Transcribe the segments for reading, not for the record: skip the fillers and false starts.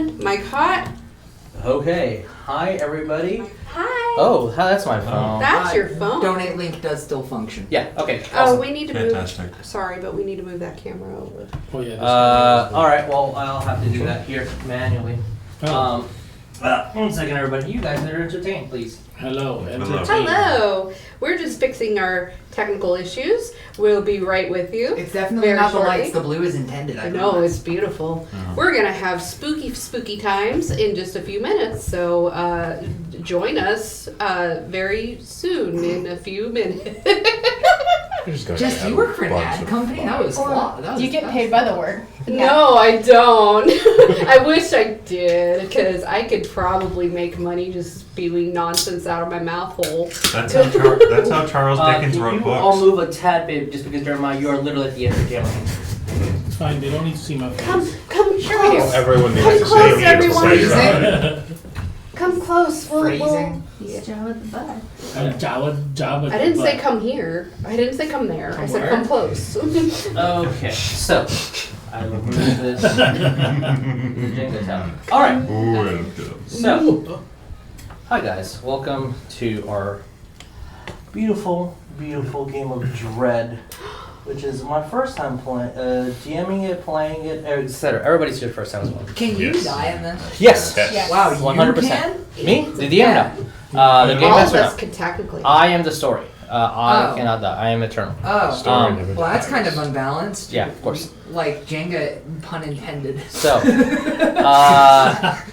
Mike Hot. Okay. Hi, everybody. Hi. Oh, that's my phone. That's your phone. Donate link does still function. Yeah, okay. Oh, Awesome. we need to Fantastic. move. Sorry, but we need to move that camera over. Oh yeah. Alright, well, I'll have to do that here manually. Oh. 1 second, everybody. You guys are entertained, please. Hello. Hello. We're just fixing our technical issues. We'll be right with you. It's definitely Very not the shortly. lights the blue is intended. I No, promise. it's beautiful. We're gonna have spooky times in just a few minutes. So join us very soon in a few minutes. Just you work for an ad company? That was flawed. That was, Do you get paid by the word? No, I don't. I wish I did, because I could probably make money just spewing nonsense out of my mouth hole. That's how Charles Dickens Can wrote you all books. move a tad bit just because Jeremiah, you are literally at the end of the camera. It's fine. They don't need to see my Come face. sure we do. Everyone needs Come to close, see me. everyone. Phrasing. Come close. Phrasing. He's Joe with the butt. Java. I didn't say come here. I didn't say come there. I said where? come close. Okay, so I will move this Jenga tower. Alright, Ooh, I looked it up. so hi guys, welcome to our beautiful game of Dread, which is my first time GMing it, playing it, etc. Everybody's your first time as well. Can you Yes. die in this? Yes. Yes. Wow, you 100%. can? Me? The DM no. The game All of master us no. could technically. I am the story. I Oh. cannot die. I am eternal. Oh, Um, well, that's kind of unbalanced. Yeah, of course. Like Jenga, pun intended. So,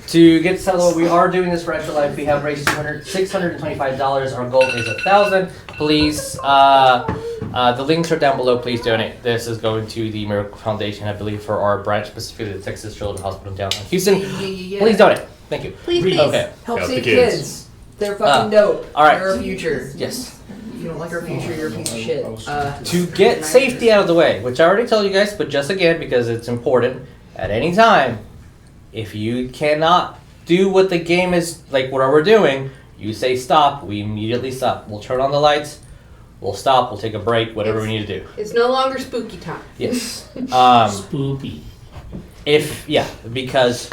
to get settled, we are doing this for Extra Life. We have raised $625. Our goal is 1,000. Please, the links are down below. Please donate. This is going to the Miracle Foundation, I believe, for our branch, specifically the Texas Children's Hospital in downtown Houston. Yeah. Please donate. Thank you. Please. Okay. Help Help save the kids. kids. They're fucking dope. all right. They're our future. Yes. If you don't like our future, you're a piece of shit. To get safety out of the way, which I already told you guys, but just again because it's important, at any time, if you cannot do what the game is, like what we're doing, you say stop, we immediately stop. We'll turn on the lights, we'll stop, we'll take a break, whatever we need to do. It's no longer spooky time. Yes. Spoopy. Because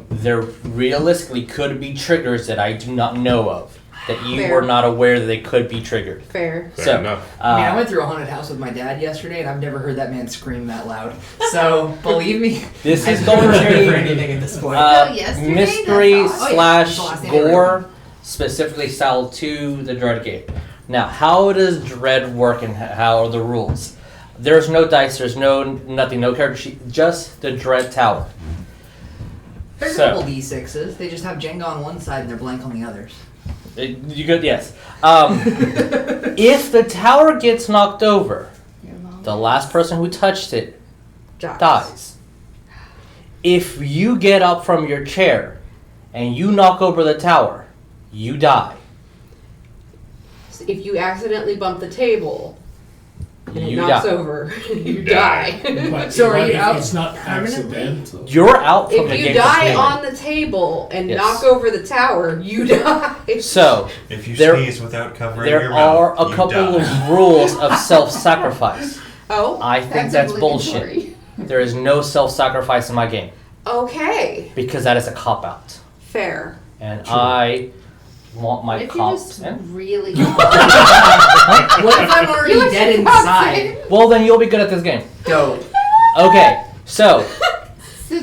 there realistically could be triggers that I do not know of, that you Fair. were not aware that they could be triggered. Fair. Fair So, enough. I mean, I went through a haunted house with my dad yesterday, and I've never heard that man scream that loud. So, believe me, this I'm is going not prepared for to anything at this point. yesterday, mystery that's all. slash Oh, yeah, that's the last thing I gore, specifically style to the Dread game. Now, how does Dread work and how are the rules? There's no dice, there's nothing, no character sheet, just the Dread Tower. There's so- a couple D6s. They just have Jenga on one side and they're blank on the others. You could, yes. If the tower gets knocked over, the last person who touched it dies. If you get up from your chair and you knock over the tower, you die. So if you accidentally bump the table and it You knocks die. over, you die. But, So are but you if out it's not permanently? accidental. You're out from the If you game die completely. on the table and Yes. knock over the tower, you die. So, If you There- sneeze without covering there your are mouth, a couple you die. of rules of self-sacrifice. Oh, I think that's bullshit. obligatory. There is no self-sacrifice in my game Okay, because that is a cop-out. fair. And I want my What if you cops just in. really What if I'm already You dead like inside? Well, then you'll be good at this game. Dope. Okay, so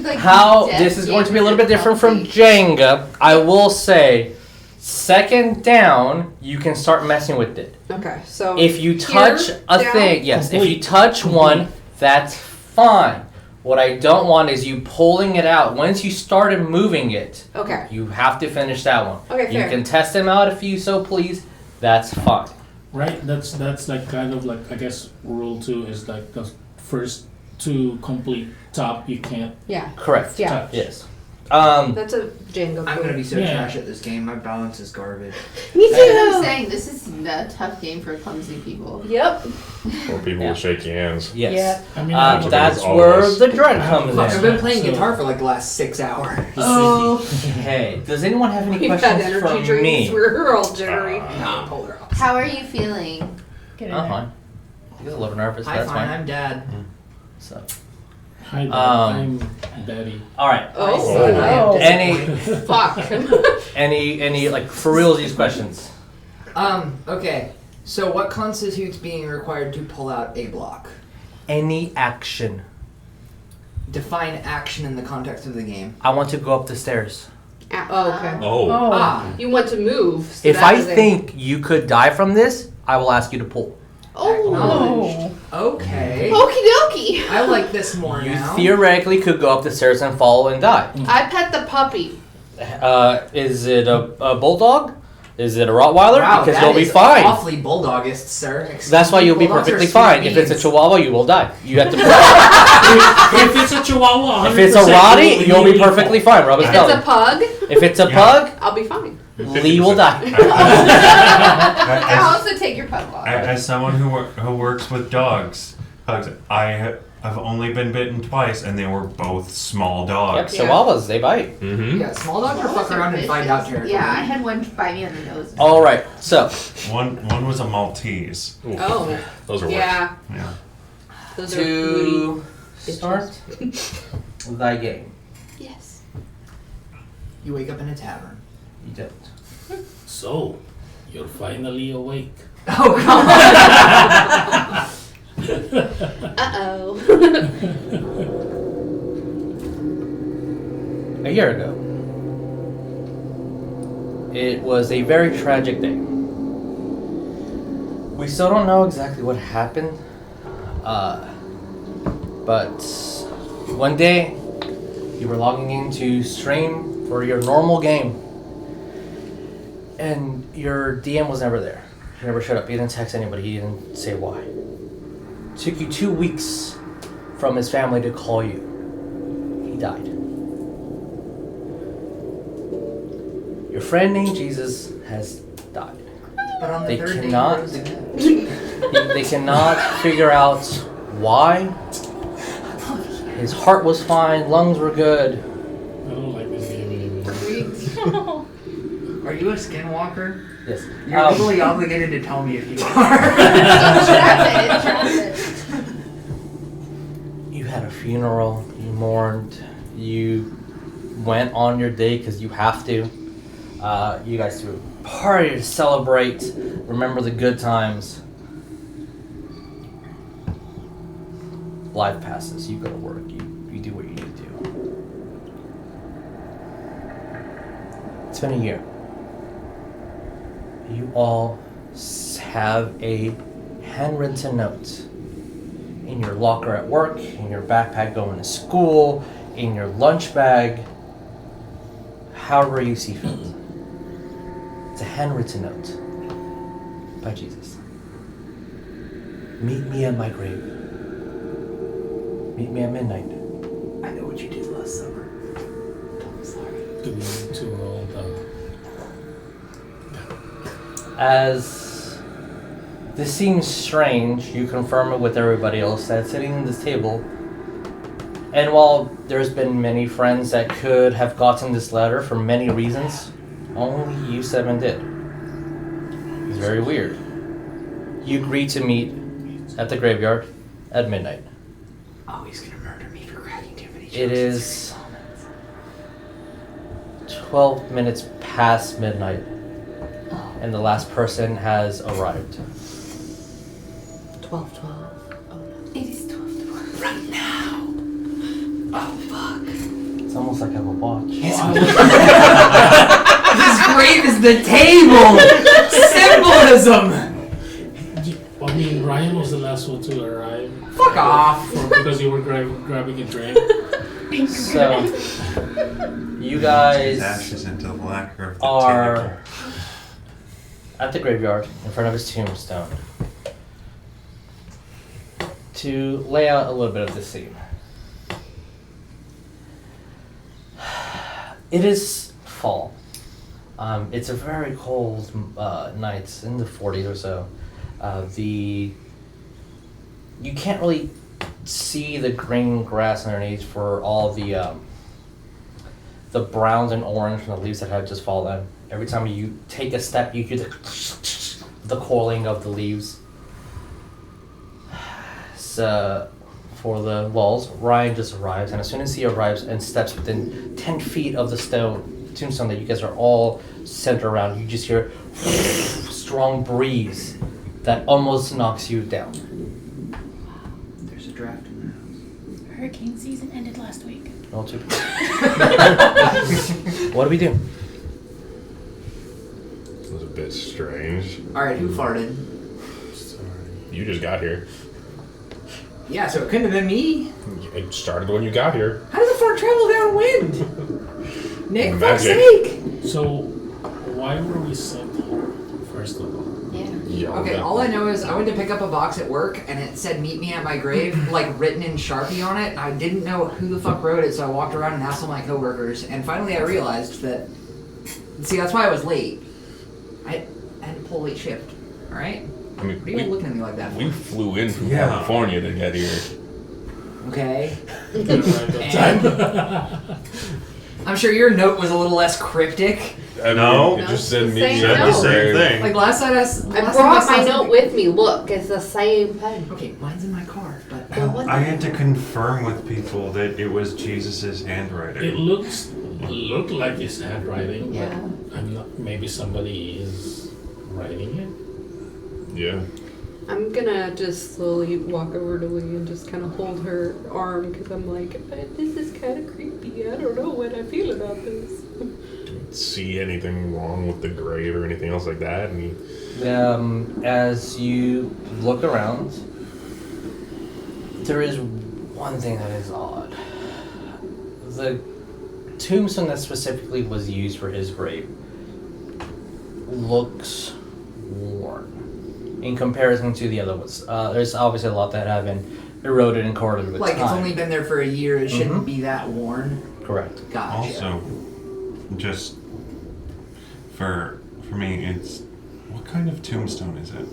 like how death this is going to be a little game bit different from complete? Jenga. I will say, second down, you can start messing with it. Okay, so If you touch here, a down? thing, yes, if you Complete. touch one, that's fine. What I don't want is you pulling it out. Once you started moving it, Okay, you have to finish that one. Okay, You fair. can test them out if you so please. That's fine. Right. That's like kind of like, I guess rule 2 is like the first to complete top you can't yeah, Correct. Yeah. touch. Yes. that's a Django. I'm gonna be so Yeah. trash at this game. My balance is garbage. Me That's what I'm too. saying. This is a tough game for clumsy people. Yep. Or people Yeah. with shaky hands. Yes. I mean, That's all of where us. the dread comes Fuck, I've in. been playing So- guitar for like the last 6 hours. Okay. Does anyone have any We've had questions energy for drinks. me? We're all jittery. Nah, polar opposite. How are you feeling? I'm fine. You guys a little nervous, but Hi, that's fine. fine. I'm dad. So. Hi, Dad. Um, I'm Daddy. All right. Oh, Son, I am Oh. disappointed. fuck. Any like for real these questions? Okay. So what constitutes being required to pull out a block? Any action. Define action in the context of the game. I want to go up the stairs. Oh, okay. Oh. Oh. Ah. You want to move. So If that I is a- think you could die from this, I will ask you to pull. Oh. Oh. Okay. Okie dokie. I like this more You now. theoretically could go up the stairs and fall and die. I pet the puppy. Is it a bulldog? Is it a Rottweiler? Wow, because that you'll be is fine. awfully bulldogist, sir. Excuse That's why me, you'll be bulldogs are perfectly sweet fine. If it's a beings. Chihuahua, you will die. You have to. If it's a Chihuahua, If it's a 100% Rottie, will you'll be immediately perfectly fall. fine. Rub his If it's a belly. pug, If it's a Yeah. pug, I'll be fine. Lee will die. I'll As, also take your pug walk. as someone who works with dogs, pugs, I've only been bitten twice, and they were both small Yep, dogs. Chihuahuas, they bite. Mm-hmm. Yeah, small dogs are fuck around and find out territory. Yeah, I had one bite me on the nose. All right, so One was a Maltese. Oh. Those are worse. Yeah. Yeah. Those are moody. to start thy game. Yes. You wake up in a tavern. You don't. So, you're finally awake. Oh god. Uh-oh. A year ago, it was a very tragic day. We still don't know exactly what happened, but one day you were logging in to stream for your normal game, and your DM was never there. He never showed up. He didn't text anybody. He didn't say why. Took you 2 weeks from his family to call you. He died. Your friend named Jesus has died. But on the They third day, cannot- he rose again. They cannot figure out why. His heart was fine, lungs were good. I don't like this game anymore. Are you a skinwalker? Yes. You're legally obligated to tell me if you are. Trap it. You had a funeral, you mourned, you went on your day because you have to. You guys threw a party to celebrate, remember the good times. Life passes, you go to work, you do what you need to do. It's been a year. You all have a handwritten note in your locker at work, in your backpack going to school, in your lunch bag, however you see fit. It's a handwritten note by Jesus. Meet me at my grave. Meet me at midnight. I know what you did last summer. I'm sorry. Do we need to roll the... As this seems strange, you confirm it with everybody else that's sitting at this table. And while there's been many friends that could have gotten this letter for many reasons, only you seven did. It's very weird. You agreed to meet at the graveyard at midnight. Oh, he's gonna murder me for cracking too many jokes. It is 12 minutes past midnight, and the last person has arrived. 12. Oh, no. It is 12. Right now. Oh fuck. It's almost like I have a watch. His grave is the table. Symbolism. I mean, Ryan was the last one to arrive. Fuck off. Because you were grabbing a drink. So, you guys Ashes into the lacquer of the are table. at the graveyard in front of his tombstone. To lay out a little bit of the scene. It is fall. It's a very cold night, it's in the 40s or so. You can't really see the green grass underneath for all the browns and orange from the leaves that have just fallen. Every time you take a step, you hear the coiling of the leaves. It's for the walls. Ryan just arrives, and as soon as he arrives and steps within 10 feet of the tombstone that you guys are all centered around, you just hear strong breeze that almost knocks you down. There's a draft in there. Hurricane season ended last week. Roll 2. What do we do? It was a bit strange. Alright, who farted? You just got here. Yeah, so it couldn't have been me. It started when you got here. How does a fart travel downwind? Nick, for fuck's Magic. sake! So, why were we sent here, first of all? Yeah. Yeah, Okay, all I know is I went to pick up a box at work and it said meet me at my grave, like written in Sharpie on it, and I didn't know who the fuck wrote it, so I walked around and asked all my coworkers, and finally I realized that, see, that's why I was late. I had to pull a late shift, alright? I mean, What are you all looking at me like that for? we flew in from Yeah. California to get here. Okay. Right on time. I'm sure your note was a little less cryptic. I mean, No. it just No, said it's the meet same me Said at the note. the same grave. thing. Like last time I brought my note with me. Look, it's the same thing. Okay, mine's in my car, but Well, what I had to confirm with people that it was Jesus's handwriting. It looked like it's handwriting, Yeah. but I'm not. Maybe somebody is writing it. Yeah. I'm gonna just slowly walk over to Lee and just kind of hold her arm because I'm like, this is kind of creepy. I don't know what I feel about this. See anything wrong with the grave or anything else like that? And As you look around, there is one thing that is odd. The tombstone that specifically was used for his grave looks worn in comparison to the other ones. There's obviously a lot that have been eroded and corroded with like time. it's only been there for a year, it shouldn't Mhm. be that worn. Correct. Gotcha. Also, just for me, it's what kind of tombstone is it?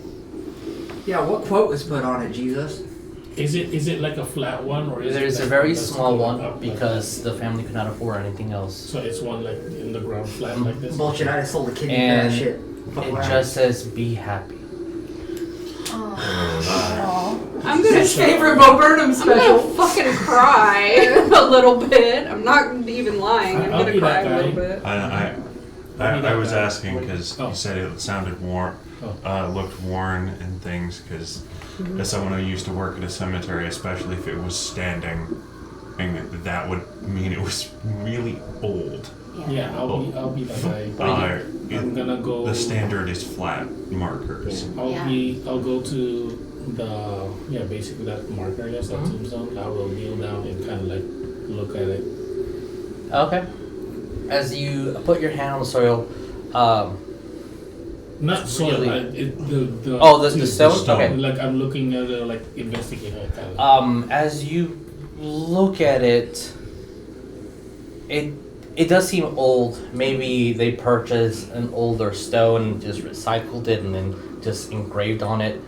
Yeah, what quote was put on it, Jesus? Is it like a flat one or is There's it a like very that's small going one up like because the family could not afford anything else. that? So it's one like in the ground flat like this. Bullshit, I just sold a kidney for And that shit. Fuck It around. just says, "Be happy." I'm It's gonna his favorite Bo Burnham I'm special. gonna fucking cry a little bit. I'm not even lying. I'm I'll gonna be cry that a little guy. bit. I was asking because Oh. you said it sounded worn, looked worn and things. Because as someone who used to work at a cemetery, especially if it was standing, and that would mean it was really old. Yeah, I'll be that guy. I'm gonna go. The standard is flat markers. I'll go to basically that marker, yes, that tombstone. I will kneel down and kind of like look at it. Okay. As you put your hand on the soil, Not soil. Really- The the stone? stone. Okay. Like I'm looking at it, like investigating it kind of. As you look at it, it does seem old. Maybe they purchased an older stone, just recycled it, and then just engraved on it.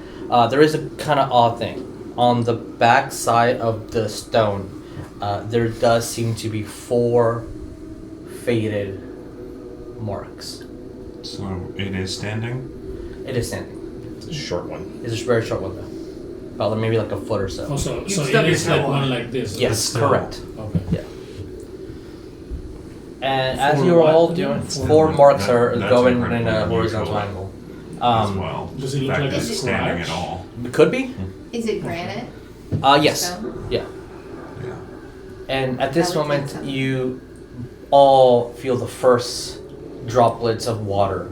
There is a kind of odd thing. On the back side of the stone, there does seem to be 4 faded marks. So it is standing. It is standing. It's a short one. It's a very short one though. About maybe like a foot or so. Oh, so You it stub is your like toe on one it. like this. Yes, still- correct. Okay. And as For you were what all again? doing, For- 4 marks That- are that's going incredibly in a horizontal unusual. angle. As well. Does it The look fact like that a it's standing scratch? at all. It could be. Is it granite? Yes. Stone? Yeah. Yeah. And at this That would moment, take some. you all feel the first droplets of water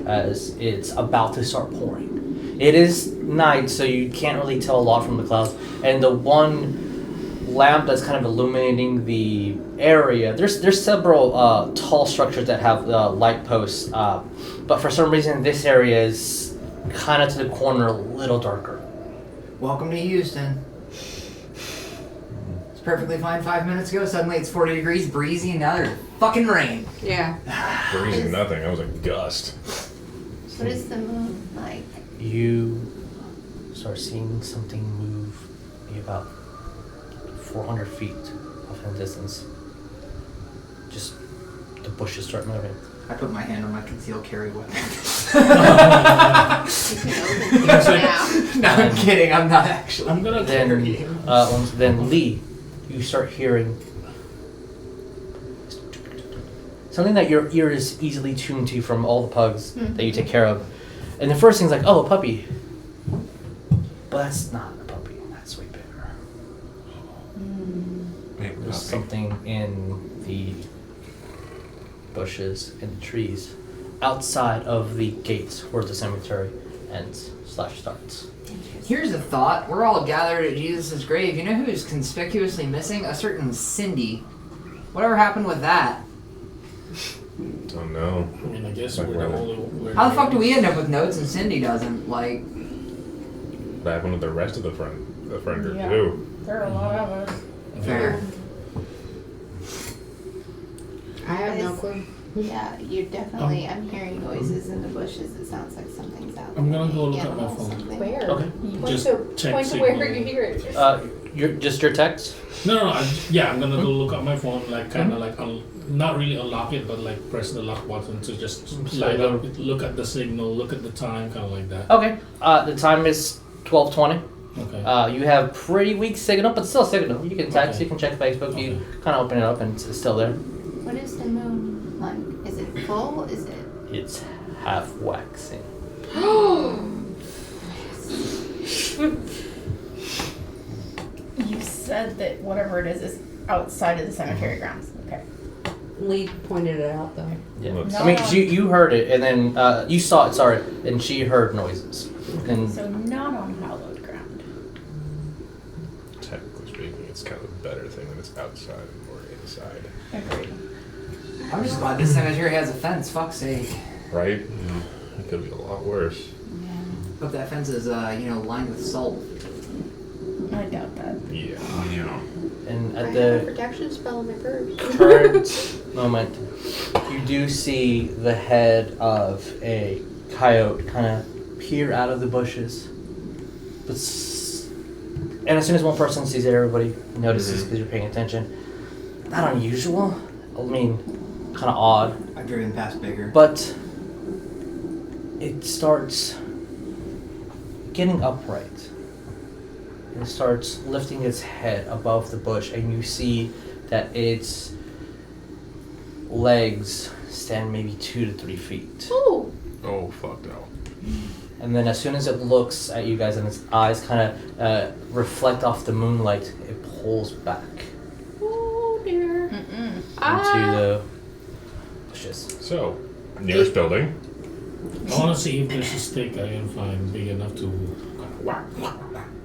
as it's about to start pouring. It is night, so you can't really tell a lot from the clouds. And the one lamp that's kind of illuminating the area, there's several tall structures that have light posts, but for some reason this area is kind of to the corner a little darker. Welcome to Houston. It's perfectly fine 5 minutes ago. Suddenly it's 40 degrees, breezy, and now there's fucking rain. Yeah. Freezing nothing. That was a gust. What is the moon like? You start seeing something move maybe about 400 feet off in the distance. Just the bushes start moving. I put my hand on my concealed carry weapon. It's like, Now. No, I'm kidding. I'm not actually. I'm gonna Then, you. then Lee, you start hearing something that your ear is easily tuned to from all the pugs that you take care of. And the first thing's like, oh, a puppy. But that's not a puppy. That's way bigger. Big There's puppy. something in the bushes and the trees outside of the gates where the cemetery ends / starts. Here's a thought. We're all gathered at Jesus' grave. You know who's conspicuously missing? A certain Cindy. Whatever happened with that? Don't know. I mean, I guess Like we're the whether- only. We're How the the fuck do only- we end up with notes and Cindy doesn't? Like, What happened with the rest of the friend group Yeah. too? There are a lot of us. fair. I have no Guys, clue. Yeah, you're definitely. I'm hearing noises in the bushes. It sounds like something's out there. I'm gonna go look at my Animals, phone. something. Where? Okay. Just check point to where signal. you hear it. Your text? No. I'm gonna go look at my phone, like kind of like not really unlock it, but like press the lock button to just light up, look at the signal, look at the time, kind of like that. Okay. The time is 12:20. Okay. You have pretty weak signal, but still signal. You can text, Okay. you can check Facebook, you Okay. kind of open it up and it's still there. What is the moon like? Is it full? Is it? It's half waxing. You said that whatever it is outside of the cemetery grounds. Okay. Lee pointed it out though. Yeah. Looks- I mean, 'cause you heard it, and then you saw it. Sorry, and she heard noises. And So not on hallowed ground. Technically speaking, it's kind of a better thing when it's outside or inside, Agreed. I'm just glad this cemetery has a fence. Fuck's sake. right? It could be a lot worse. Hope that fence is, lined with salt. I doubt that. Yeah. Yeah. and I at have a the protection spell in my purse. current moment, you do see the head of a coyote kind of peer out of the bushes. But and as soon as one person sees it, everybody notices because you're paying attention. Not unusual. I mean, kind of odd. I've driven past bigger. But it starts getting upright. It starts lifting its head above the bush, and you see that its legs stand maybe 2 to 3 feet. Oh, Oh, fuck no. And then as soon as it looks at you guys and its eyes kind of reflect off the moonlight, it pulls back oh dear. Mm-mm. into the bushes. So, nearest building. I want to see if there's a stick I can find big enough to whack.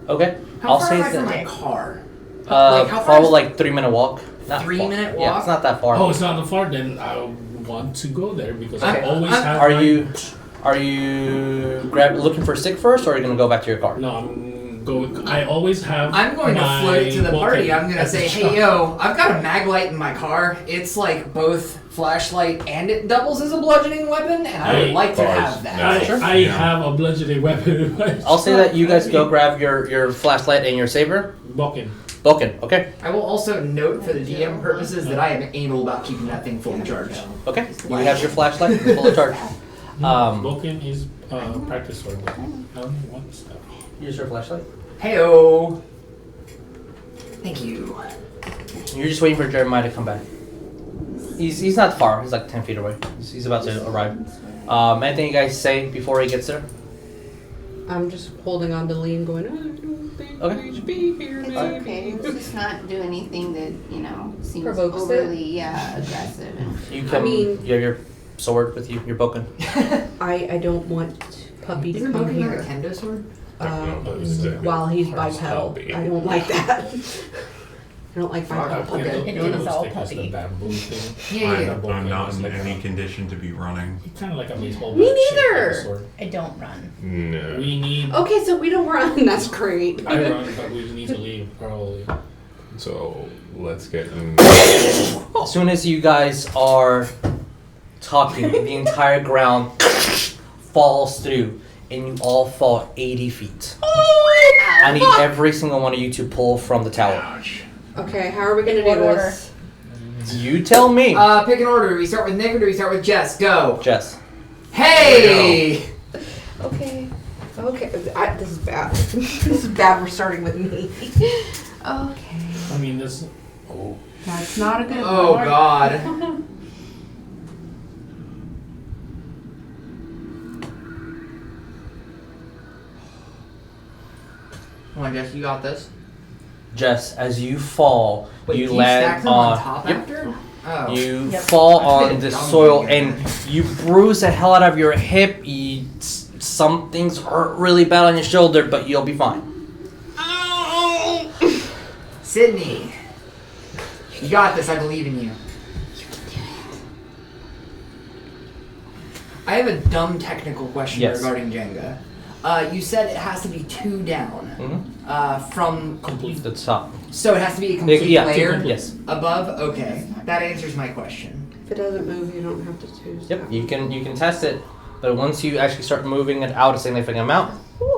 Okay, How I'll far say am I from that. my car? Like, how far Probably is- like 3-minute walk. Not 3-minute far. Yeah, walk? it's not that far. Oh, it's not that far. Then I want to go there because Okay. I always have. Are my- you looking for a stick first, or are you gonna go back to your car? No, I'm going. I always have. I'm going to my float to the party. bucket I'm gonna at the say, shop. hey yo, I've got a mag light in my car. It's like both flashlight and it doubles as a bludgeoning weapon, and I would Hey, like to bars. have that. No. I, Sure. I Yeah. have a bludgeoning weapon. I'll say that you guys go grab your flashlight and your saber. Bucking. Vulcan, okay, I will also note for the DM purposes that I am anal about keeping that thing fully charged. okay. You have your flashlight and full of charge. Bucking is practice sword. But I don't want stuff. Use your flashlight. Heyo. Thank you. You're just waiting for Jeremiah to come back. He's not far. He's like 10 feet away. He's about to arrive. Anything you guys say before he gets there? I'm just holding on to Lee and going, I don't think Okay. we should be here, It's maybe. okay. Let's just not do anything that seems Provokes it. overly aggressive. And You come. mean- you have your sword with you. You're Vulcan. I don't want Puppy to Isn't come Pokemon a here kendo sword? while he's bipedal. Hobby. I don't like that. I don't like bipedal Okay. puppy. It is all Stick is the puppy. bamboo thing. Yeah, yeah. I'm not in any condition to be running. It's kind of like a baseball Me bat shaped like a neither. sword. I don't run. No. We need. Okay, so we don't run. That's great. I run, but we need to leave probably. So, let's get in. As soon as you guys are talking, the entire ground falls through, and you all fall 80 feet. I need every single one of you to pull from the tower. Okay, how are we gonna In what do order? this? You tell me, Pick an order. Do we start with Nick or do we start with Jess? Go. Jess. Hey! Okay. Okay. This is bad. This is bad. We're starting with me. Okay. I mean, this. Oh. That's not a good Oh one. God. Come on, Jess, you got this. Jess, as you fall, Wait, you do you stack land them on on. top Yep. after? Oh. You Yep. fall I've been on the dumb soil again. and you bruise the hell out of your hip. Some things hurt really bad on your shoulder, but you'll be fine. Sydney, you got this. I believe in you. I have a dumb technical question Yes. regarding Jenga. You said it has to be 2 down Mm-hmm. from Complete. The top. So it has to be a complete Yeah, layer yes. above. Okay, that answers my question. If it doesn't move, you don't have to choose. Yep. You can test it, but once you actually start moving it out a significant amount,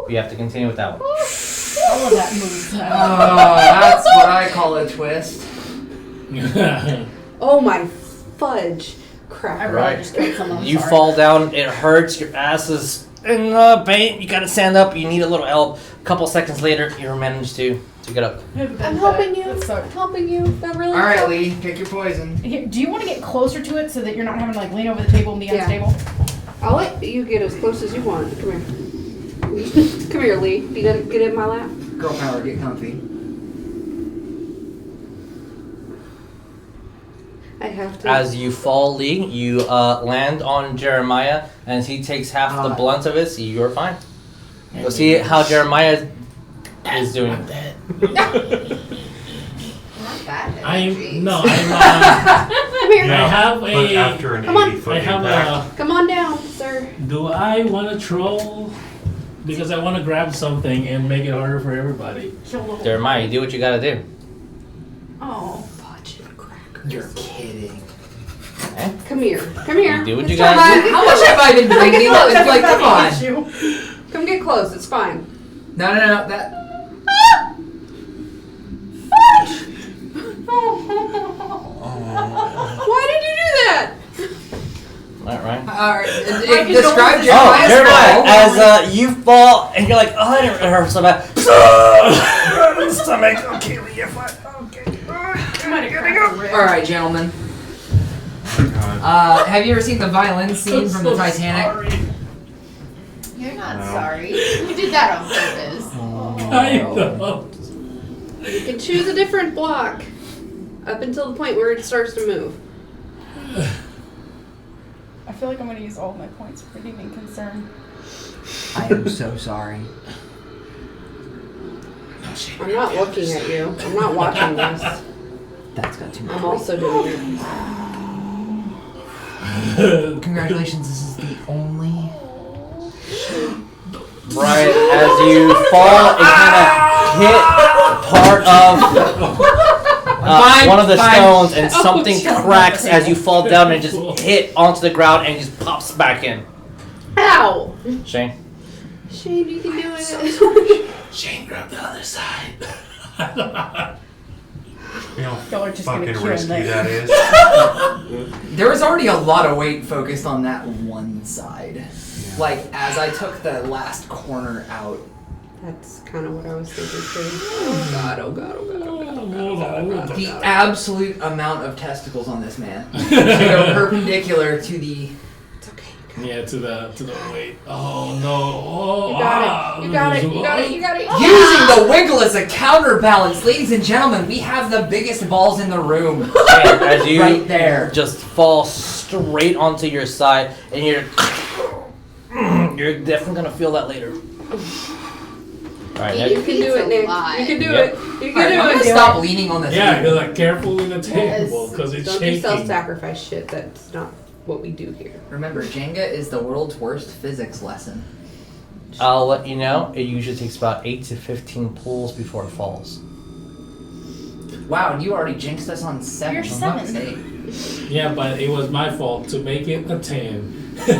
you have to continue with that one. All of that moves. Oh, that's what I call a twist. Oh my fudge. I Crap. really Right. just killed someone. I'm You sorry. fall down, it hurts, your ass is in the pain, you gotta stand up, you need a little help. A couple seconds later, you manage to get up. I'm helping you. That sucked. I'm helping you. That really All right, sucks. Lee, pick your poison. Here, do you want to get closer to it so that you're not having to like lean over the table and be Yeah. unstable? I'll let you get as close as you want. Come here. Come here, Lee. You gonna get in my lap? Girl power, get comfy. I have to. As you fall, Lee, you land on Jeremiah, and he takes half the blunt of it, so you're fine. Go see how Jeremiah is doing. Not bad. I'm no. I'm. Come here. I have But a. after an Come on. 80-foot I have impact, a. Come on down, sir. Do I want to troll? Because I want to grab something and make it harder for everybody. Jeremiah, you do what you gotta do. Oh. Fudge and cracker. You're kidding. Come here. Come here. You do what It's you gotta fine. do. How much have I been drinking? It's like, come on. Come get close. It's fine. No, that. Why did you do that? Alright. Alright, can describe only- Oh, Jeremiah's Jeremiah, fall. as you fall, and you're like, oh, I didn't hurt so bad. Stomach. Okay, Lee, you're fine. Okay. Alright, gentlemen. God, Have you ever seen the violin scene from the Titanic? You're not No. sorry. You did that on purpose. I know. You can choose a different block up until the point where it starts to move. I feel like I'm gonna use all of my points for being concerned. I am so sorry. I'm not looking at you. I'm not watching this. That's got too I'm much. also doing it. Congratulations, this is the only. Right as you fall, it kind of hit part of one of the stones, and something cracks as you fall down and just hit onto the ground and just pops back in. Ow! Shane? Shane, you can do it. Shane, grab the other side. you know Y'all are just gonna fucking kill risky me. that is. There was already a lot of weight focused on that one side. Like, as I took the last corner out. That's kind of what I was thinking too. Oh god, oh god, oh god, oh god, oh god, oh god, oh god. The absolute amount of testicles on this man. They are perpendicular to the. It's okay. Yeah, to the weight. Oh no! Oh, You got it. You got it. You got it. You got it. Using the wiggle as a counterbalance, ladies and gentlemen, we have the biggest balls in the room. Shane, as you Right there. just fall straight onto your side, and you're definitely gonna feel that later. Alright, You next. can do it, Nick. You can do it. You Alright, can I'm do gonna it. stop leaning on this. Yeah, table. you're like careful with the table because it's Don't do shaking. self-sacrifice shit. That's not what we do here. Remember, Jenga is the world's worst physics lesson. I'll let you know, it usually takes about 8 to 15 pulls before it falls. Wow, and you already jinxed us on 7. You're for 7. fuck's sake. Yeah, but it was my fault to make it a 10. You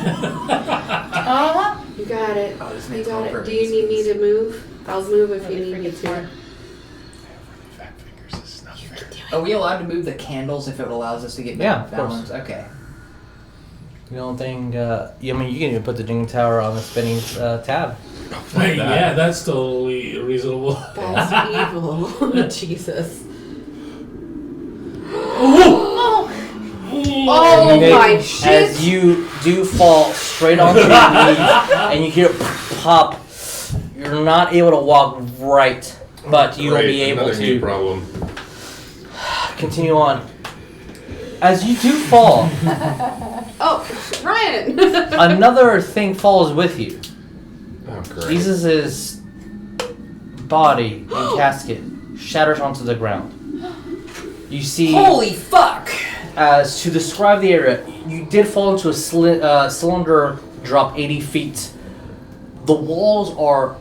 got it. Oh, this You makes got all it. perfect Do you need me to move? I'll move if you need me to. Fat fingers is not fair. Are we allowed to move the candles if it allows us to get Yeah, back of course. balance? Okay. You don't think? I mean, you can even put the Ding Tower on the spinning tab. Hey, yeah, that's totally reasonable. That's evil. Jesus. Oh And my as shit! you do fall straight onto your knees, and you hear pop, you're not able to walk right, but you will be able Another knee to problem. continue on. As you do fall, Oh, Ryan! another thing falls with you. Oh, great. Jesus' body and casket shatters onto the ground. You see, Holy fuck! as to describe the area, you did fall into a cylinder drop 80 feet. The walls are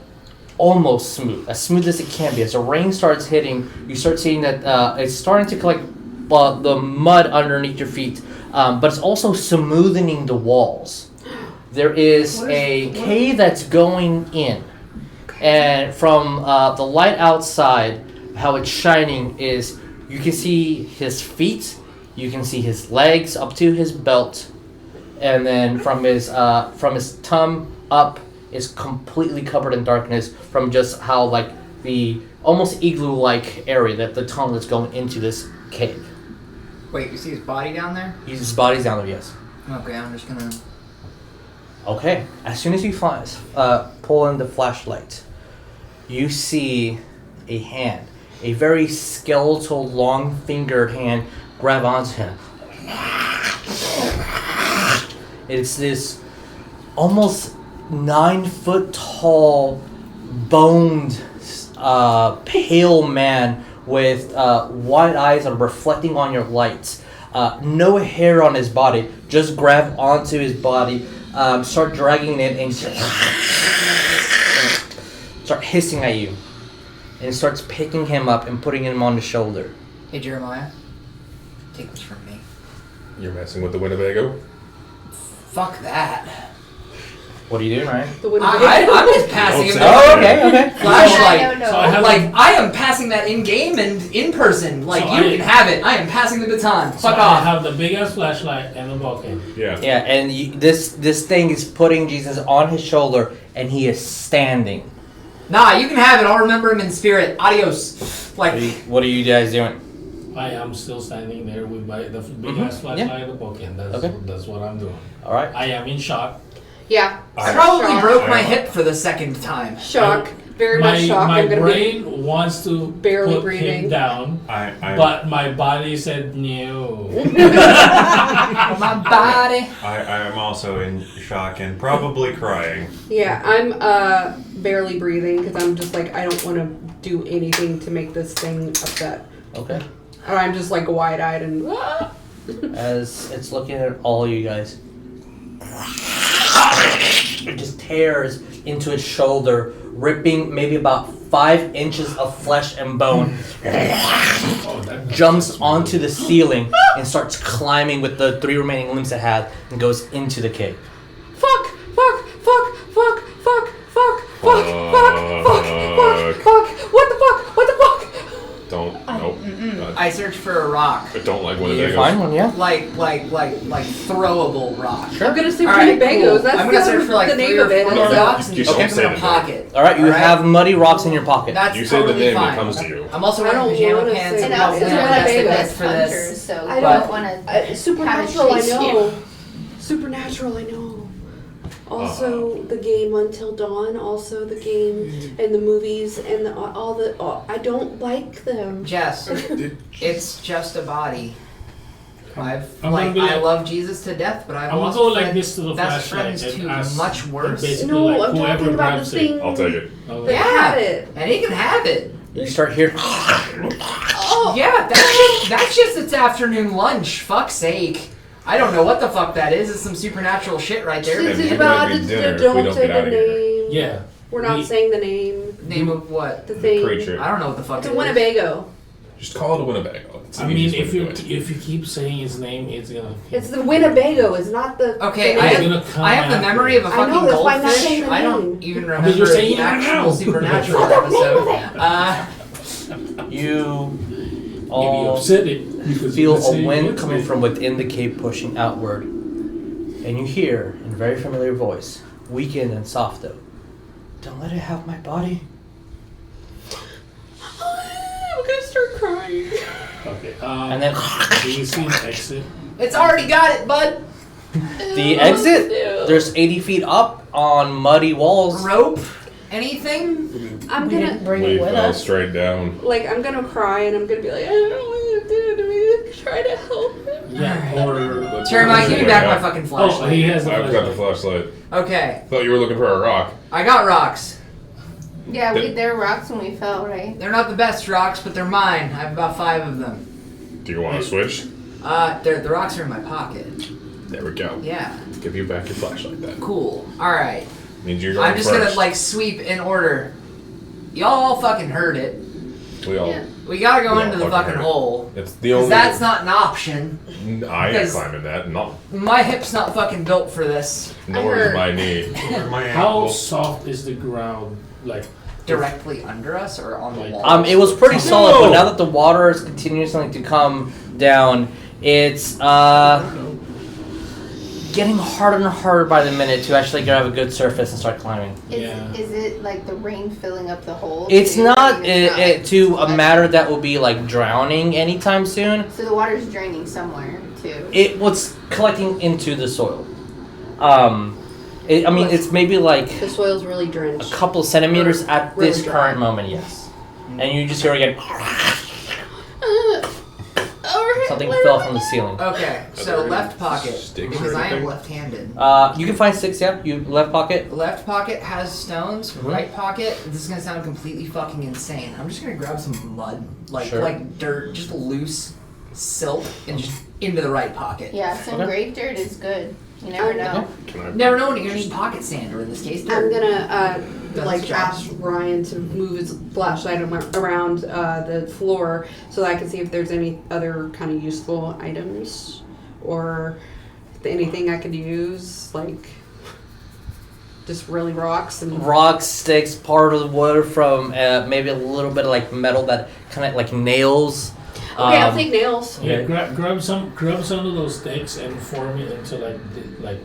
almost smooth as it can be. As the rain starts hitting, you start seeing that it's starting to collect the mud underneath your feet, but it's also smoothing the walls. There is a cave that's going in, and from the light outside, how it's shining is you can see his feet, you can see his legs up to his belt, and then from his thumb up is completely covered in darkness from just how like the almost igloo-like area that the tunnel is going into this cave. Wait, you see his body down there? His body's down there, yes. Okay, I'm just gonna. Okay, as soon as you pull in the flashlight, you see a hand, a very skeletal, long-fingered hand grab onto him. It's this almost 9-foot tall, boned, pale man with wide eyes that are reflecting on your lights. No hair on his body, just grab onto his body, start dragging it, and start hissing at you. And starts picking him up and putting him on his shoulder. Hey Jeremiah, take this from me. You're messing with the Winnebago? Fuck that. What are you doing, Ryan? The I'm just passing him. say the okay, okay. flashlight. No. So I have Like I am passing that in game and in person. Like So you can have it. I am passing the baton. So Fuck I off. have the big ass flashlight and the volcano. Yeah. Yeah, and this thing is putting Jesus on his shoulder, and he is standing. Nah, you can have it. I'll remember him in spirit. Adios. Like What are you guys doing? I am still standing there with the big ass flashlight and the volcano. That's what I'm doing. All right. I am in shock. Yeah. I probably Shock. broke my hip for the second time. Shock. Very much shocked. My I'm gonna brain wants to barely put breathing. him down, I but my body said no. My body. I am also in shock and probably crying. Yeah, I'm barely breathing because I'm just like I don't want to do anything to make this thing upset. Okay. Or I'm just like wide-eyed and. As it's looking at all you guys, it just tears into his shoulder, ripping maybe about 5 inches of flesh and bone. Jumps onto the ceiling and starts climbing with the 3 remaining limbs it had and goes into the cave. Fuck! Fuck! Fuck! Fuck! Fuck! Fuck! Fuck! Fuck! Fuck! Fuck! Fuck! What the fuck? What the fuck? Don't. Nope. I searched for a rock. I don't like You Winnebagos. find one, yeah? Like throwable rock. I'm gonna say All right, Winnebagos. cool. That's I'm gonna search for like the 3 name or of it. 4 It's rocks and You stick don't them say in a the pocket. All right, you All right. have muddy rocks in your pocket. That's You say the totally name fine. when it comes to you. I'm also I wearing don't pajama wanna pants say and And that. probably also It's not Winnebago. best Winnebago advice is for hunters, this. so I you don't- don't want to. Supernatural, I chase you. know. Supernatural, I know. Also, the game Until Dawn. Also, the game and the movies and I don't like them. Jess, it's just a body. I'm gonna be I like- love Jesus to death, but I've I'm gonna lost go like friends- this to the best flashlight friends and to ask much worse. basically No, like I'm whoever talking about the grabs thing I'll take it. that Okay. had it. and he can have it. You start hearing. Oh, Yeah, that's just its afternoon lunch. Fuck's sake. I don't know what the fuck that is. It's some supernatural shit right there. This This is is might about be dinner if we don't don't say get out the of here. name. Yeah. We're not We- saying the name. Name of what? The thing. Creature. I don't know what the fuck It's it a is. Winnebago. Just call it a Winnebago. It's the I mean, easiest if way you to do it. if you keep saying his name, it's gonna. It's the Winnebago. It's not the. Okay, the I name. have, I have the memory of a I fucking know, that's why I'm not goldfish. saying the I don't name. even you're remember saying the it actual now. supernatural What's the name of episode. You Maybe you all upset it because feel you a say wind it's coming me. from within the cave pushing outward. And And you hear in a very familiar voice, weakened and soft though, don't let it have my body. I'm gonna start crying. Okay. And then Do you see an exit? It's already got it, bud. the exit, there's 80 feet up on muddy walls. Rope? Anything? I'm We gonna didn't bring We it with fell us. straight down. like I'm gonna cry and I'm gonna be like, I don't know what to do to me. Try to help him. Yeah. Or. Jeremiah, give me back my Yeah. fucking Oh, flashlight. he has. I've got the flashlight. Okay, Thought you were looking for a rock. I got rocks. Yeah, there were rocks when we fell, right? They're not the best rocks, but they're mine. I have about 5 of them. Do you want to switch? The rocks are in my pocket. There we go. Yeah, Give you back your flashlight then. cool. Alright. Means you're going I'm just first. gonna, like, sweep in order. Y'all all fucking heard it. We all. Yeah. We gotta go We all into the fucking fucking heard it. hole. It's the 'Cause only. that's not an option. I ain't because- climbing that. No. My hip's not fucking built for this. Nor is my knee. My How ankle. soft is the ground? Like. Directly under us or on the Like- wall? It was pretty solid, but now that the water is continuously to come down, it's getting harder and harder by the minute to actually grab a good surface and start climbing. Yeah. Is it like the rain filling up the hole? It's too? not I mean, it's not, like, to a flooding. matter that will be like drowning anytime soon. So the water's draining somewhere too. It was collecting into the soil. It's maybe like The soil's really a drenched. couple of centimeters at Really this dry. current moment, yes. And you just hear again, something fell from the ceiling. Okay, so left pocket. Sticks or Because I am anything? left-handed. You can find 6, yeah. You left pocket. Left pocket has stones. Mhm. Right pocket. This is gonna sound completely fucking insane. I'm just gonna grab some mud, Sure. like dirt, just loose silt, and just into the right pocket. Yeah, some Okay. grave dirt is good. You never know. Can I? Never know when you're gonna need pocket sand, or in this case, I'm dirt. gonna That's like Josh. ask Ryan to move his flashlight around the floor so that I can see if there's any other kind of useful items or anything I could use, like just really rocks and Rocks, sticks, part of the wood from maybe a little bit of like metal that kind of like nails. Okay, I'll take nails. Yeah, Okay. grab some of those sticks and form it into like like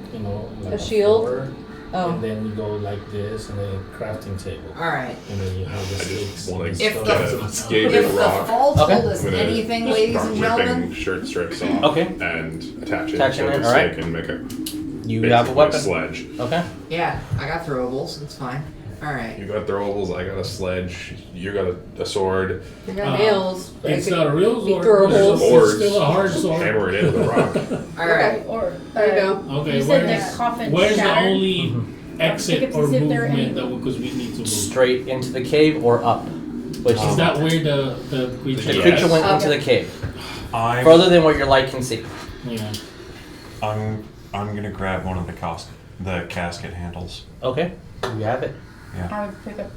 A shield? floor, Oh. and then you go like this and then a crafting table, All right. and then you have the I sticks. just want and to If stuff. the- gave If it the rock. fall Okay. told us I'm gonna anything, ladies start and ripping gentlemen, shirt strips off. Okay. And attach it Attaching to it, the alright. stick and make a You basically have a weapon. sledge. Okay. yeah, I got throwables. It's fine. All right. You got throwables. I got a sledge. You got a sword. I got nails. I It's could- not a real be sword. throwable. It's Boards. still a hard sword. Hammer it into the rock. All right. Or There you go. Okay, You said where's the coffin where's the shattered? only exit Pick up or to see if there are movement any- because we need to move? Straight into the cave or up. Which Is that where the creature? the Yes. creature went into Okay. the cave, I'm further than what your light can see. Yeah. I'm gonna grab one of the casket handles. Okay. You have it. I would pick up.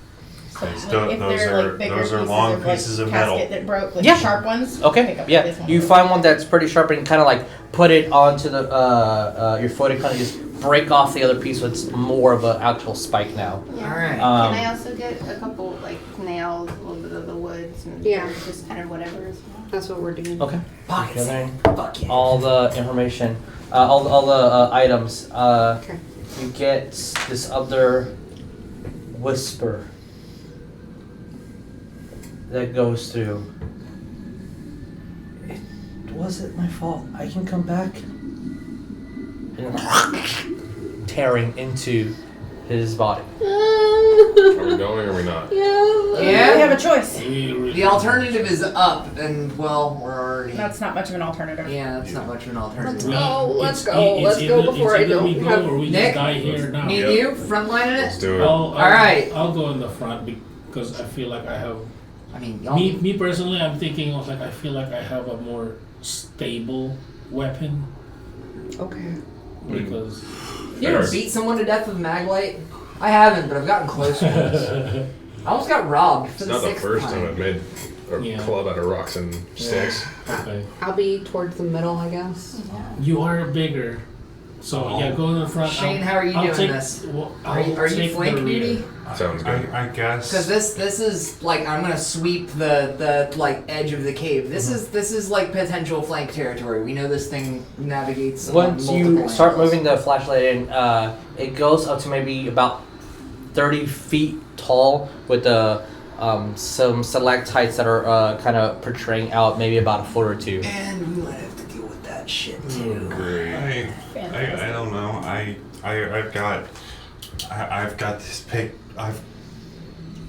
some- Those like, if are- they're like bigger those are pieces long of, like, pieces of casket metal. that broke, like Yeah. sharp ones. Okay. Pick up Yeah. this one. You find one that's pretty sharp and kind of like put it onto the your foot and kind of just break off the other piece. So it's more of an actual spike now. Yeah. All right. Um, Can I also get a couple like nails, a little bit of the woods, and Yeah. just kind of whatever as well? That's what we're doing. Okay. Pocket sand. Gathering Fuck yeah. all the information, all the items. Okay. You get this other whisper that goes through. It wasn't my fault. I can come back. And tearing into his body. Are we going or are we not? We Yeah. have a choice. The alternative is up, and well, we're already. That's not much of an alternative. Yeah, that's not much of an alternative. Let's go before I don't we go have- or we Nick? just die here now. Me and you, frontlining Let's it. do it. All right. I'll go in the front because I feel like I have. I mean, y'all. Me personally, I'm thinking of like I feel like I have a more stable weapon Okay. because. You ever beat someone to death with maglite? I haven't, but I've gotten close once. I almost got robbed for It's the not the sixth first time time. I've made a Yeah. club out of rocks and sticks. Okay. I'll be towards the middle, I guess. You are bigger. So yeah, go in the front. Shane, how are you I'll doing take, this? Well, Are you take flank the rear. duty? Sounds good. I guess. Because this is like I'm gonna sweep the like edge of the cave. This is like potential flank territory. We know this thing navigates. Once on you multiple start angles. moving the flashlight in, it goes up to maybe about 30 feet tall with some stalactites that are kind of portraying out maybe about a foot or two. And we might have to deal with that shit too. I don't know. I've got this big. I've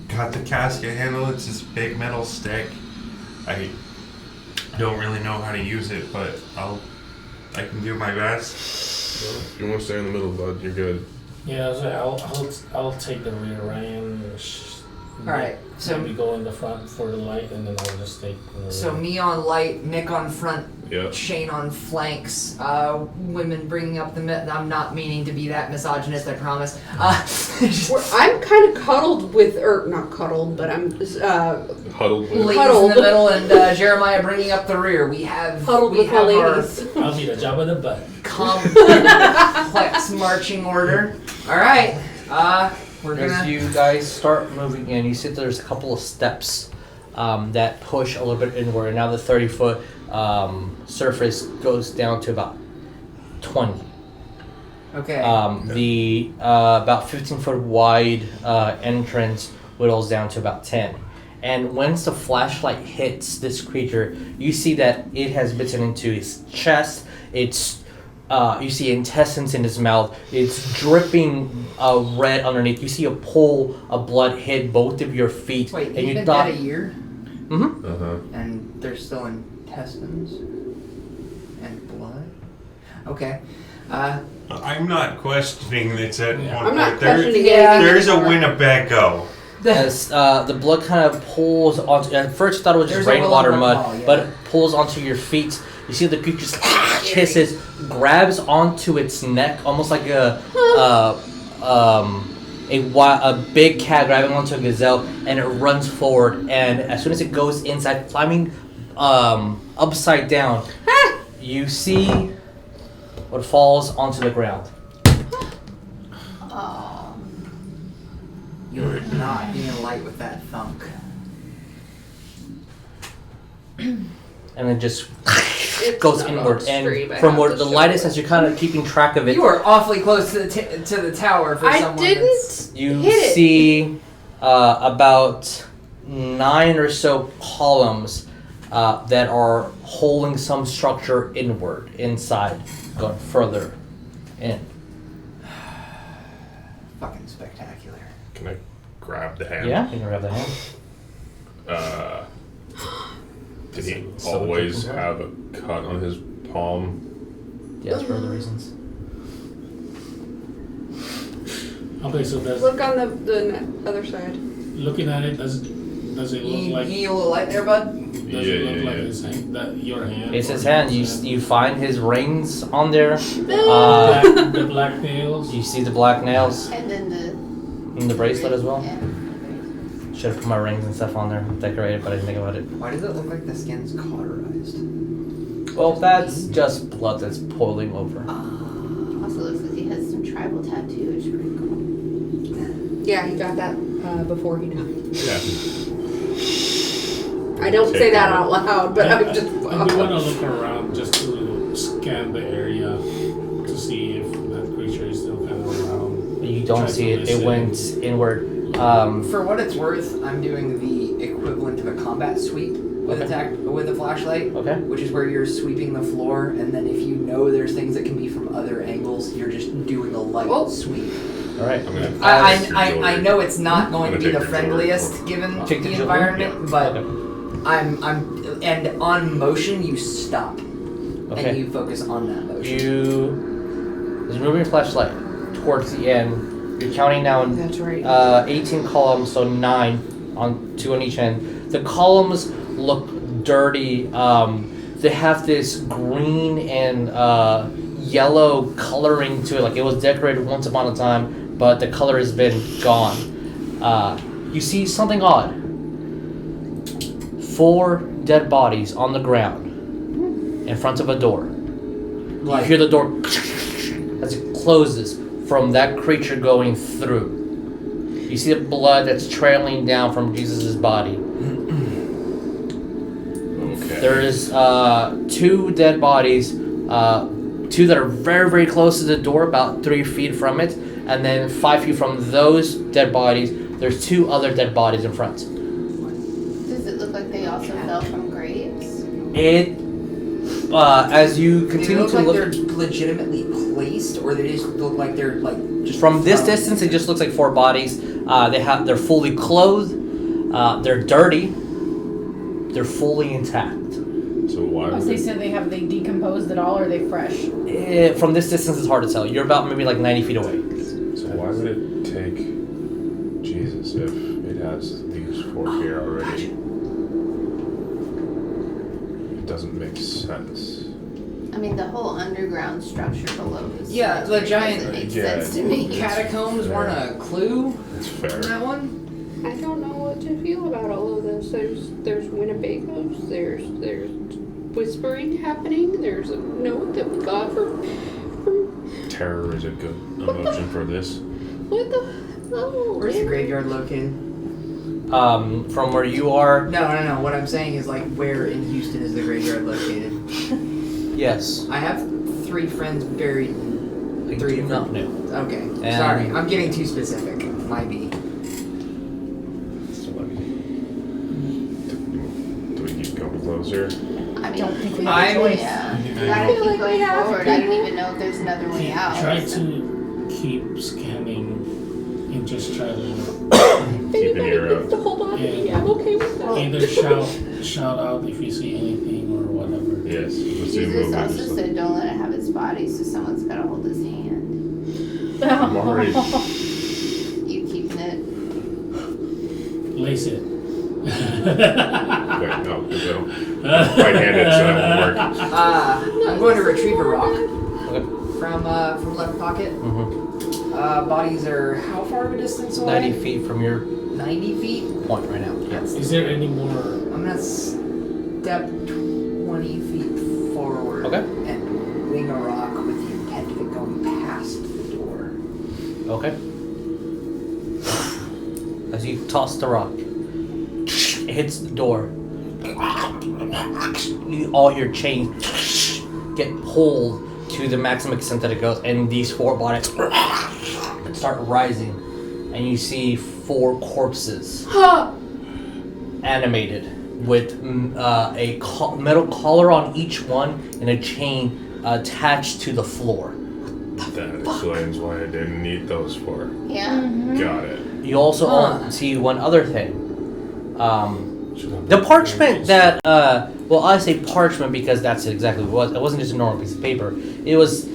got the casket handle. It's this big metal stick. I don't really know how to use it, but I can do my best. If you want to stay in the middle, bud, you're good. Yeah, so I'll take the rear, Ryan. Alright, so- maybe go in the front for the light, and then I'll just take. The So rear. me on light, Nick on front, Yep. Shane on flanks. Women bringing up the myth. I'm not meaning to be that misogynist, I promise. I'm kind of cuddled with, or not cuddled, but I'm Huddled with. Ladies Huddled. in the middle and Jeremiah bringing up the rear. We have huddled we with my have our ladies. I'll be the job of the butt. complex marching order. All right, we're As gonna. you guys start moving in, you see there's a couple of steps that push a little bit inward, and now the 30-foot surface goes down to about 20. Okay. The about 15-foot wide entrance whittles down to about 10. And once the flashlight hits this creature, you see that it has bitten into his chest. It's you see intestines in his mouth. It's dripping red underneath. You see a pool of blood hit both of your feet. Wait, and you've you been thought, dead a year, and there's still intestines and blood. Okay. I'm not questioning this at Yeah. one I'm not point. There- questioning Yeah. anything. There's a anymore. Winnebago. as the blood kind of pulls onto. At first, you thought it was just There's a rainwater Willem mud, Dafoe, yeah. but it pulls onto your feet. You see the creature just hisses, grabs onto its neck, almost like a big cat grabbing onto a gazelle, and it runs forward. And as soon as it goes inside, climbing upside down, you see what falls onto the ground. Oh. You're not being light with that thunk. And it just It's goes not inward. extreme, I And from have where to the show lightest, it. as you're kind of keeping track of it, You are awfully close to the tower for I someone didn't you hit it. see about 9 or so columns that are holding some structure inward, inside, going further in. Fucking spectacular. Can I grab the hand? Yeah, you can grab the hand. Did he So always different. have a cut on his palm? Yes, for other reasons. Okay, so does Look on the other side. looking at it, does it look like You look light there, bud? does it look Yeah, like yeah. his hand, that your hand? It's or his hand. his You find his rings on there. the black nails. You see the black nails And then and the bracelet as well. Yeah. Should have put my rings and stuff on there, decorated, but I didn't think about it. Why does it look like the skin's cauterized? Well, that's just blood that's boiling over. Also looks like he has some tribal tattoo, which is pretty cool. Yeah, he got that before he died. Yeah. I don't say Take that it. out loud, but I'm just. I do want to look around just to scan the area to see if that creature is still kind of around. You don't Try see to it. It listen. went inward. For what it's worth, I'm doing the equivalent of a combat sweep with with a flashlight, Okay. which is where you're sweeping the floor, and then if you know there's things that can be from other angles, you're just doing a light Oh. sweep. All right. I'm gonna. I know it's not going to I'm be gonna the take your friendliest jewelry. given Take the the jewelry? environment, Yeah. but Okay. I'm and on motion you stop Okay. and you focus on that motion. As you're moving your flashlight towards the end, you're counting down That's right. 18 columns, so 9 on 2 on each end. The columns look dirty. They have this green and yellow coloring to it, like it was decorated once upon a time, but the color has been gone. You see something odd. 4 dead bodies on the ground in front of a door. You hear the door as it closes from that creature going through. You see the blood that's trailing down from Jesus' body. Okay. There is 2 dead bodies, 2 that are very, very close to the door, about 3 feet from it, and then 5 feet from those dead bodies, there's 2 other dead bodies in front. Does it look like they also fell from graves? It, as you Do they continue look to like look they're legitimately placed, or they just look like they're like just from this thrown? distance, it just looks like 4 bodies. They're fully clothed. They're dirty. They're fully intact. So why Once would they it, said have they decomposed at all, or are they fresh? From this distance, it's hard to tell. You're about maybe like 90 feet away. so why would it take Jesus if it has these 4 here already? It doesn't make sense. I mean, the whole underground structure below the Yeah, the cemetery giant- doesn't make Yeah, sense to me. Catacombs weren't a clue It's on fair. that one. I don't know what to feel about all of this. There's Winnebagos. There's whispering happening. There's a note that we got from Terror is a good emotion for this. what the Where's the graveyard located? From where you are, No. What I'm saying is like, where in Houston is the graveyard located? yes. I have 3 friends buried in I 3 do not different. know. Okay, And- sorry, I'm getting too specific. Might be. So like, do we keep going closer? I mean, Don't think we have a I'm- choice. yeah, you I gotta feel keep like we going have forward. to. I don't even know if there's another way out. Try to keep scanning and just try to Keep an ear out. to hold on to me, I'm okay with that. either shout out if you see anything or whatever. Yes. Let's see Jesus movement. also Just said, "Don't let it have its body," so someone's gotta hold his hand. I'm already. You keeping it? Lace it. Wait, no, because I don't. I'm right-handed, so that won't work. I'm going to retrieve a rock Okay. from left pocket. Mhm. Bodies are how far of a distance away? 90 feet from your 90 feet? point right now. Yes. Is there any more? I'm gonna step 20 feet forward Okay. and wing a rock with the intent of it going past the door. Okay. As you toss the rock, it hits the door. All your chains get pulled to the maximum extent that it goes, and these 4 bodies start rising, and you see 4 corpses animated with a metal collar on each one and a chain attached to the floor. That explains why I didn't need those 4. Yeah. Got it. You also Huh. see one other thing. Should have The been parchment close. that, well, I say parchment because that's exactly what it was. It wasn't just a normal piece of paper. It was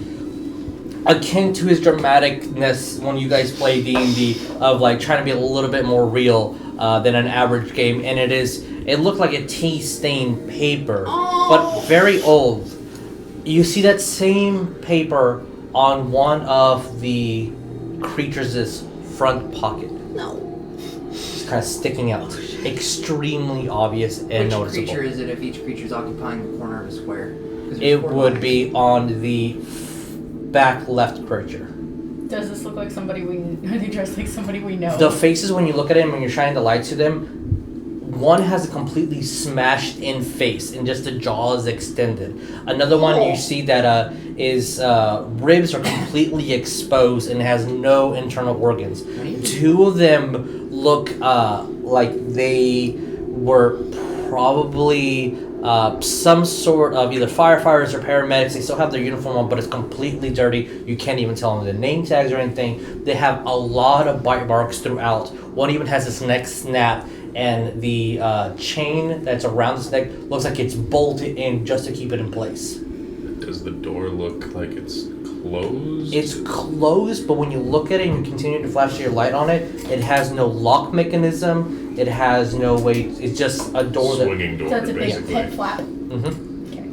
akin to his dramaticness when you guys play D&D of like trying to be a little bit more real than an average game. And it looked like a tea-stained paper, but very old. You see that same paper on one of the creature's front pocket. No. Just kind of sticking out. Extremely obvious and Which noticeable. creature is it if each creature's occupying the corner of a square? 'Cause there's It 4 would bodies. be on the back left creature. Does this look like somebody we? Are they dressed like somebody we know? The faces, when you look at them and you're shining the light to them, one has a completely smashed in face and just the jaw is extended. Another one you see that is ribs are completely exposed and has no internal organs. 2 of them look like they were probably some sort of either firefighters or paramedics. They still have their uniform on, but it's completely dirty. You can't even tell them the name tags or anything. They have a lot of bite marks throughout. One even has its neck snap, and the chain that's around its neck looks like it's bolted in just to keep it in place. Does the door look like it's closed? It's closed, but when you look at it and you continue to flash your light on it, it has no lock mechanism. It has no way. It's just a door that. swinging door, So it's a big basically. pit flap. Mhm. Okay.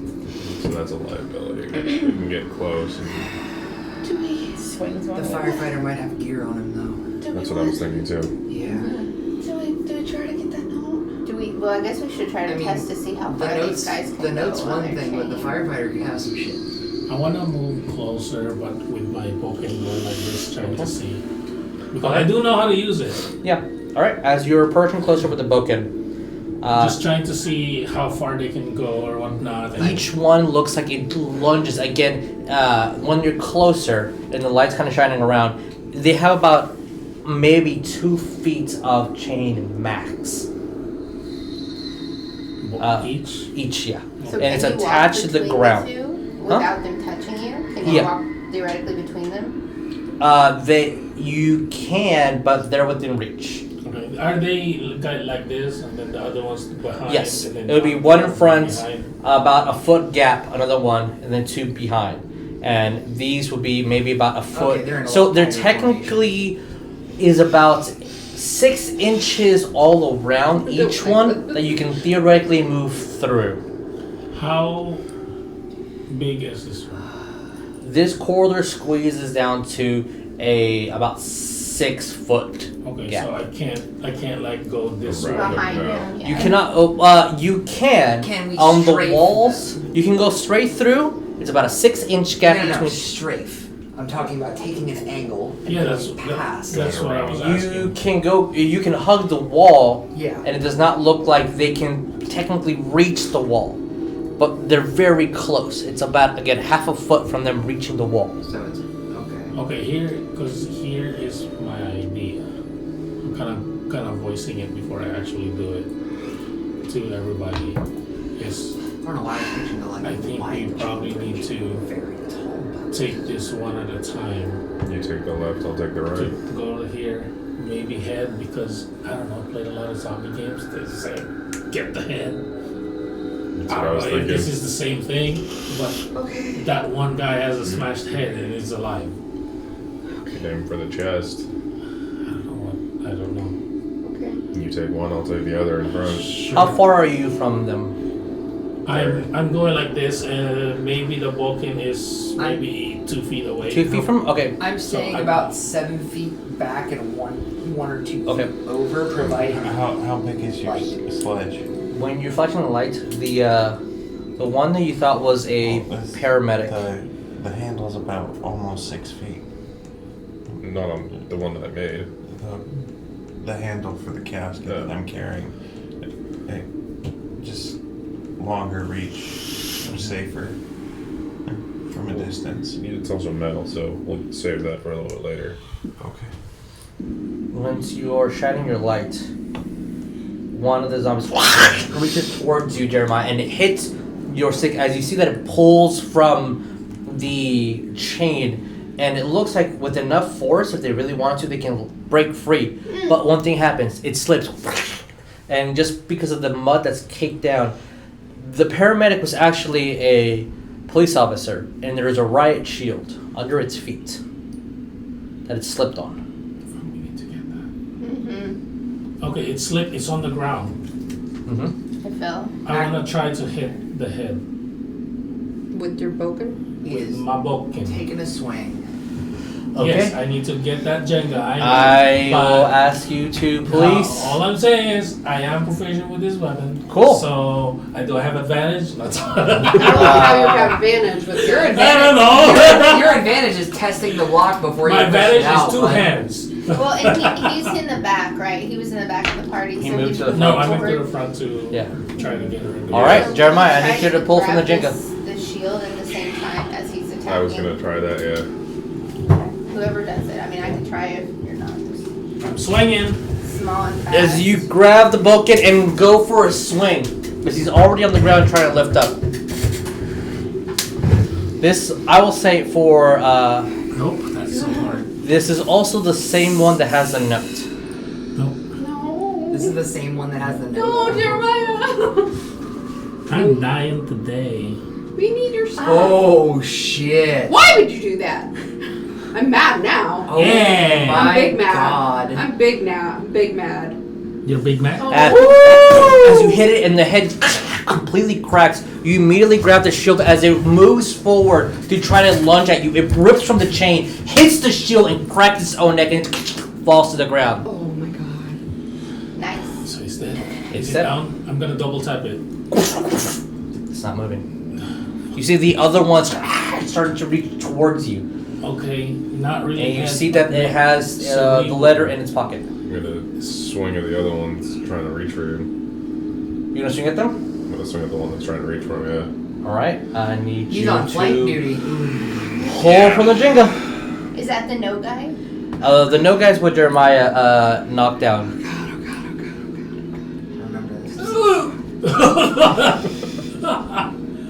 So that's a liability. You can get close. And Do we? Swings The one way. firefighter might have gear on him Do that's we what I was thinking too. though. Yeah. Do we try to get that note? Do we? Well, I guess we should try to I mean, test to see how The far these notes, guys can the notes go on one their thing, but the chain. firefighter can have some shit. I want to move closer, but with my Pokemon going like this, trying to see. Because I do know how to use it. Yeah. All right. As you're approaching closer with the Boken, Just trying to see how far they can go or whatnot. And each one looks like it lunges again. When you're closer and the light's kind of shining around, they have about maybe 2 feet of chain max. Each, yeah. So And can it's you walk attached to the between ground. two without them touching you? Can you Yeah. walk theoretically between them? You can, but they're within reach. Okay. Are they like this and then the other ones behind? Yes, and then it would be one in front, behind? about a foot gap, another one, and then 2 behind. And these would be maybe about a foot. they're in a So little there tiny technically is about 6 inches all around each one that you can theoretically move through. How big is this one? This corridor squeezes down to about 6 foot. Okay, Yeah. so I can't like go this way. Right. Behind no. them, yeah. You cannot. You can. Can we on the strafe walls? You can go straight through. It's about a 6-inch gap No, between. strafe. I'm talking about taking an angle and Yeah, going past. that's what I was You asking. can go. You can hug the wall, Yeah. and it does not look like they can technically reach the wall, but they're very close. It's about again half a foot from them reaching the wall. So it's okay. Okay, because here is my idea. I'm kind of voicing it before I actually do it to everybody. Is I don't know why I was picturing the like I think we lion probably children need to very tall. take this one at a time. You take the left, I'll take the To right. go to here, maybe head because I don't know. Played a lot of zombie games. They say get the head. That's I what I don't was know if this thinking. is the same thing, but that one guy has a smashed head and is alive. Aim for the chest. I don't know. Okay. You take one, I'll take the other in front. How far are you from them? I'm going like this, and maybe the Vulcan is maybe 2 feet away. 2 feet from. Okay. I'm staying I'm- about 7 feet back and one or two Okay. feet over, providing How big is your Light. sledge? When you're flashing the light, the one that you thought was a paramedic. The handle's about almost 6 feet. Not on the one that I made. The handle for the casket that I'm carrying. Just longer reach, safer from a distance. It's also metal, so we'll save that for a little bit later. Okay. Once you're shining your light, one of the zombies reaches towards you, Jeremiah, and it hits your stick. As you see that it pulls from the chain, and it looks like with enough force, if they really want to, they can break free. But one thing happens: it slips, and just because of the mud that's caked down, the paramedic was actually a police officer, and there is a riot shield under its feet that it slipped on. We need to get that. Mm-hmm. Okay, it slipped. It's on the ground. Mm-hmm. I fell. I wanna try to hit the head With your Boken? with is my Vulcan. taking a swing. Yes, Okay. I need to get that Jenga. I but will ask you to please. all I'm saying is I am proficient with this weapon. Cool. So I do have advantage. That's I don't know how you have advantage with your I don't know. Your advantage is testing the block before My you push advantage it out. is 2 bud. hands. Well, and he's in the back, right? He was in the back of the party. He so moved to the No, I moved went to over. the front to Yeah. try to get her in. All right, So Jeremiah, I try need you to pull from the grab Jenga. The shield at the same time as he's attacking. I was gonna try that, yeah. Whoever does it. I mean, I can try if you're not just I'm swinging. small and fast. As you grab the bucket and go for a swing, because he's already on the ground trying to lift up. This, I will say for, Nope, that's so hard. this is also the same one that has the note. Nope. No. This is the same one that has the No, note. Jeremiah! I'm dying today. We need your stuff. Oh shit! Why would you do that? I'm mad now. Oh Yeah. my I'm big mad. god! I'm big now. I'm big mad. You're a big man? Oh. As you hit it and the head completely cracks, you immediately grab the shield as it moves forward to try to lunge at you. It rips from the chain, hits the shield, and cracks its own neck and falls to the ground. Oh my god. Nice. So it's dead. It's Is it dead. down? I'm gonna double tap it. It's not moving. You see the other ones starting to reach towards you. Okay, not really. And you hand, see that it has So the letter in its pocket. I'm gonna swing at the other one that's trying to reach for you. You gonna swing at them? I'm gonna swing at the one that's trying to reach for him, Alright, I need He's you on flank to duty. pull from the Jenga. Is that the no guy? The no guys with Jeremiah knocked down. Remember this.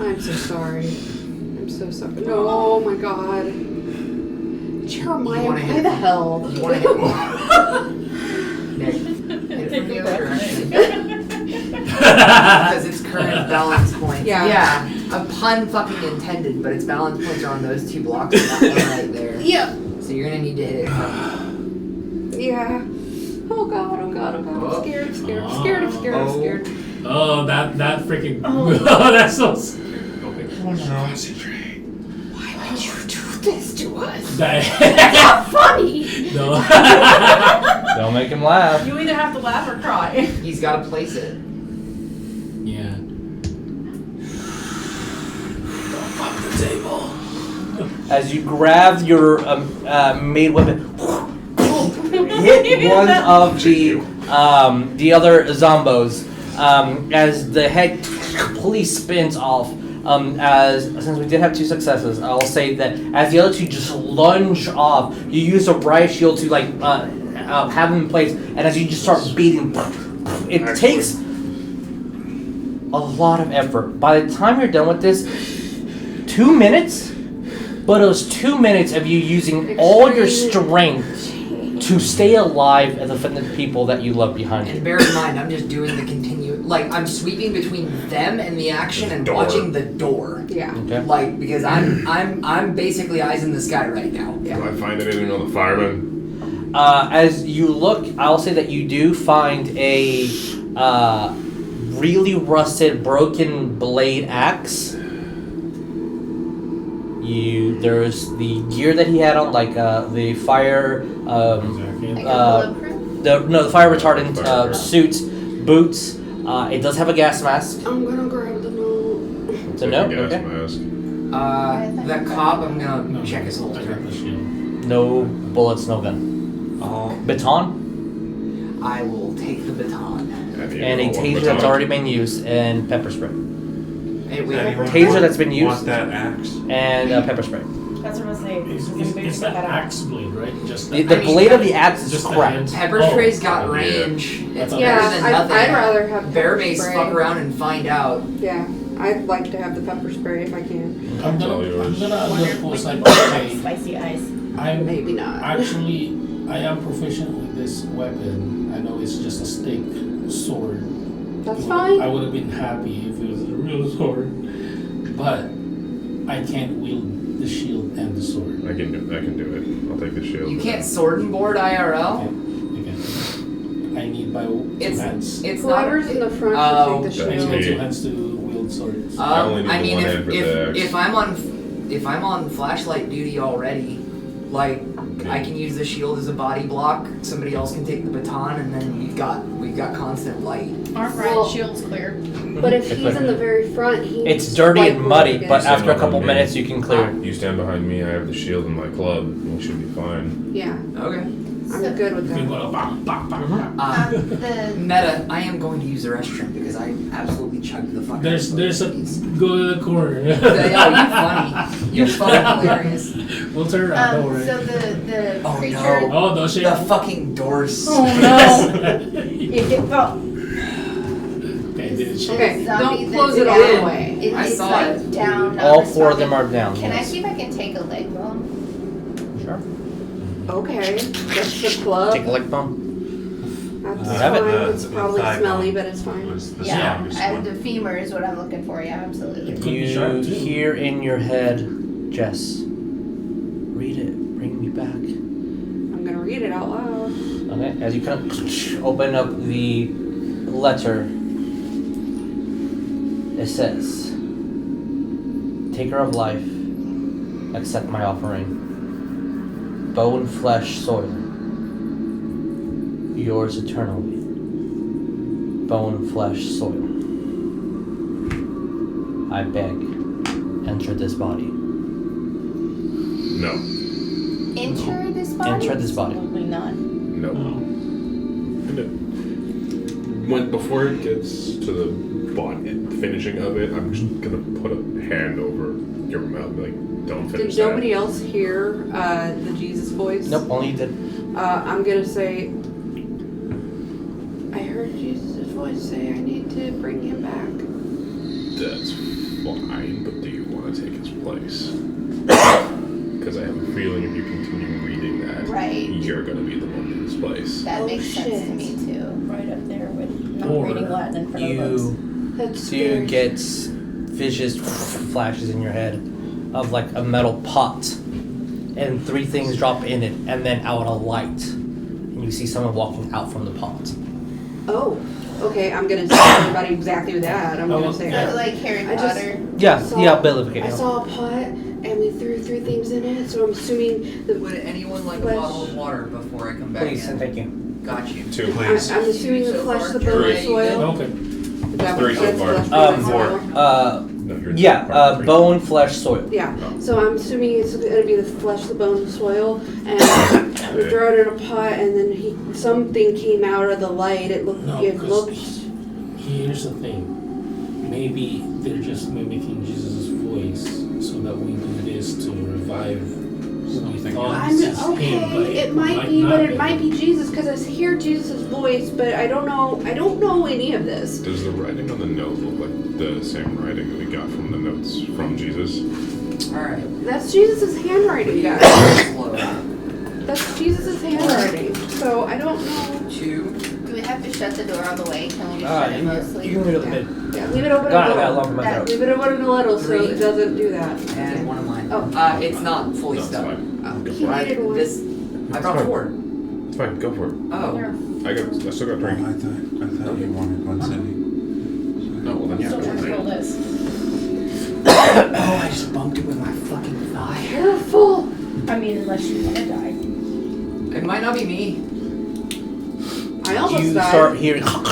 I'm so sorry. I'm so sorry. No, oh my god. Jeremiah, wanna why hit- the hell? You wanna hit Nick, hit it from the other direction. Because its current balance points. Yeah. A pun fucking intended, but its balance points are on those 2 blocks and that one right there. Yeah. So you're gonna need to hit it from Yeah. Oh god, oh god, oh god. I'm scared, I'm scared, I'm scared, I'm scared, I'm scared. Oh, that freaking. Oh. That's so scary. Okay. Concentrate. Why would you do this to us? That- Not funny. no. Don't make him laugh. You either have to laugh or cry. He's gotta place it. Yeah. Don't fuck the table. As you grab your made weapon, hit one of the other zombos as the head completely spins off. Since we did have 2 successes, I'll say that as the other 2 just lunge off, you use a riot shield to have them in place, and as you just start beating, it takes a lot of effort. By the time you're done with this, 2 minutes. But it was 2 minutes of you using all your strength to stay alive and defend the people that you love behind And you. bear in mind, I'm just doing the I'm sweeping between them and the action and Door. watching the door. Yeah. Okay. Like, because I'm basically eyes in the sky right now. Do I find anything on the fireman? As you look, I'll say that you do find a really rusted, broken blade axe. There's the gear that he had on, like the fire, Exactly. Like Uh, a bulletproof? the fire retardant Fire retardant. suits, boots. It does have a gas mask. I'm gonna grab the note. So no, Gas okay. mask. That cop, I'm gonna No, check his I got holster. the shield. No bullets, no gun. Baton I will take the baton. and a taser that's already been used and pepper spray. Hey, wait, Anyone Taser that's been used. Want that axe? And pepper spray. That's what I was saying. It's that axe blade, right? Just The, that. the blade of the axe is Just the cracked. hands. Pepper Oh. spray's got Oh, yeah. range. It's Yeah, better than nothing. I'd rather have Bear pepper base spray. fuck around and find out. Yeah, I'd like to have the pepper spray if I can. I'm All gonna yours. look post like Spicy eyes. I'm Maybe not. actually I am proficient with this weapon. I know it's just a stick sword. That's I fine. would have been happy if it was a real sword, but I can't wield the shield and the sword. I can do it. I'll take the shield. You can't sword and board IRL. Again, I need my 2 It's hands. it's not. Whoever's in the front Oh. should take I the need my shield. 2 hands to wield swords. I only need I the mean, one hand for the axe. if I'm on flashlight duty already, like I can use the shield as a body block. Somebody else can take the baton, and then we've got constant light. Aren't Well- riot shields clear? But if he's in the very front, he It's needs dirty white and muddy, wood but again. after a couple minutes you can clear it. You stand behind me. I have the shield and my club. You should be fine. Yeah, Okay. I'm good with You can that. go bang, bang, bang, bang. The Meta, I am going to use the restroom because I absolutely chugged the fuck. There's out a of go to the corner. you funny. You're fucking hilarious. We'll turn around. Don't worry. so the Oh, creature. no. Oh, don't shake. The fucking doors. Oh no! It fell. Okay, did it shake? Okay, Zombie don't close that's it all down. the way. I It's saw like it. down. not All 4 of them responding. are down. Can I yes. see if I can take a leg bone? Sure. Okay, that's the club. Take a leg bone. That's have it. fine. It's The probably thigh smelly, bone but it's fine. was the Yeah, strongest I, one. the femur is what I'm looking for. Yeah, absolutely. Could be sharp, You too. hear in your head, Jess, read it, bring me back. I'm gonna read it out loud. Okay, as you kind of open up the letter, it says, Taker of life, accept my offering. Bone, flesh, soil. Yours eternally. Bone, flesh, soil. I beg, enter this body. No. Enter this body? Enter this body. Absolutely not. No. And when before it gets to the finishing of it, I'm just gonna put a hand over your mouth, like don't finish Did nobody else hear the Jesus voice? Nope, only you did. I'm gonna say, I heard Jesus' voice say I need to bring him back. That's fine, but do you want to take his place? Because I have a feeling if you continue reading that, Right. you're gonna be the one in his place. That Oh, makes sense to shit. me too. Right up there with not Or reading Latin in front of books. That's So you scary. get visions, flashes in your head of like a metal pot, and 3 things drop in it, and then out a light, and you see someone walking out from the pot. Oh, okay. I'm gonna tell everybody exactly that. I'm gonna say. Like Harry I just- Potter. Yeah, saw- yeah, Bill of I saw a pot and we threw 3 things in it, so I'm assuming that. Would anyone like a Flesh. bottle of water before I come back Please in? and thank you. Got you. 2, I'm please. assuming the So flesh, far, the bone, three. the soil. Okay. Is that what 3 so that's far. flesh, bone, and 4. soil? No, you're Yeah, part 3. bone, flesh, soil. Yeah. So I'm assuming it's gonna be the flesh, the bone, the soil, and we throw it in a pot, and then something came out of the light. It looked. No, It 'cause looked. Here's the thing. Maybe they're just mimicking Jesus' voice so that we do this to revive who we thought I'm this is him, but okay. It might be, not but it might be Jesus because I hear Jesus' voice, but I don't know. I don't know any of this. Does the writing on the note look like the same writing that we got from the notes from Jesus? Alright. That's Jesus' handwriting, guys. Slow. That's Jesus' handwriting. So I don't know. 2. Do we have to shut the door all the way? Can we just shut it mostly? You can leave it at the mid. Yeah, leave it open God, I a got a little. lump in my throat. Leave it open a little so 3. it doesn't do that. And 1 of mine. Oh. It's not fully No, it's stuck. fine. He needed one. This. I brought fine. 4. It's fine, go for it. Oh. I still got Oh, drink. I thought you wanted one city. No, well then I'm yeah. still trying to roll this. Oh, I just bumped it with my fucking thigh. Careful. I mean, unless you want to die. It might not be me. I almost You died. start hearing. Oh,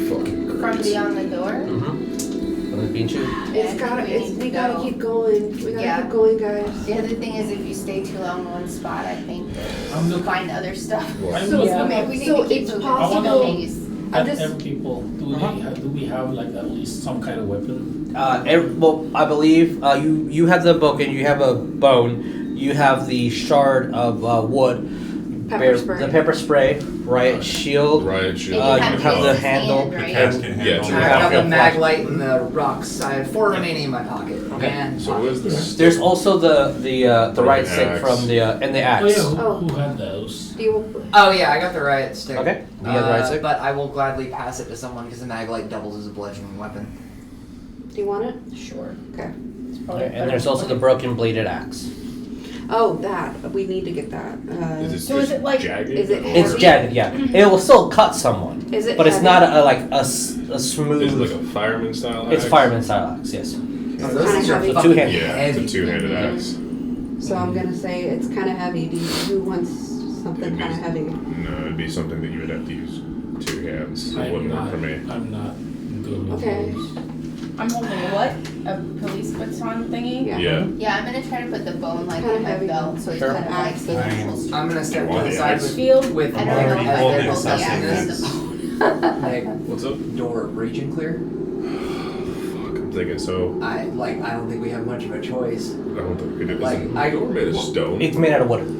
fucking From Christ. beyond the door? From the bean chute. It's gotta. We gotta keep going. We gotta Yeah. keep going, guys. The other thing is if you stay too long in one spot, I think that I'm you'll looking find other stuff. I'm So- looking So maybe we need So to keep it's moving. possible- Please. I'm at just- every people. Do we have like at least some kind of weapon? Well, I believe you have the boken, you have a bone, you have the shard of wood, Pepper spray. the pepper spray, riot shield. Riot And shield. you you have have to the use his handle. hand, right? Casket Yeah, handle. so I you got have the to mag light and the rocks. I have 4 remaining in my pocket. Okay. And So what is this? There's also the riot the stick axe. from the and the axe. Oh yeah, who, Oh. who had those? Do you, Oh yeah, I got the riot stick. Okay. You have the riot stick. But I will gladly pass it to someone because the mag light doubles as a bludgeoning weapon. do you want it? Sure. Okay. It's probably Okay, better and there's also the than- broken bladed axe. Oh, that. We need to get that. Is it So is just it like- jagged? is it or- It's jagged, yeah. It will still cut someone, Is it but it's heavy? not a smooth. Is it like a fireman style It's axe? fireman style axe, yes. Oh, kinda those things are heavy. fucking Two-handed. Yeah, heavy. it's a two-handed axe. So I'm gonna say it's kind of heavy. Who wants something It kind of needs- heavy? No, it'd be something that you would have to use 2 hands. It I'm wouldn't work not. for me. I'm not good with Okay. those. I'm holding a what? A police baton thingy? Yeah. Yeah. Yeah, I'm gonna try to put the bone like Kinda in my heavy. belt so it's Sure. kind of like the Fine. I'm gonna step You to want the the side axe? Field? with I don't know Mary if as hold they're it, both that's passing it. this. Like, What's up? door rage and clear. Fuck, I'm thinking so. I don't think we have much of a choice. I don't think we could. Like, Is I- the door made of stone? It's made out of wood.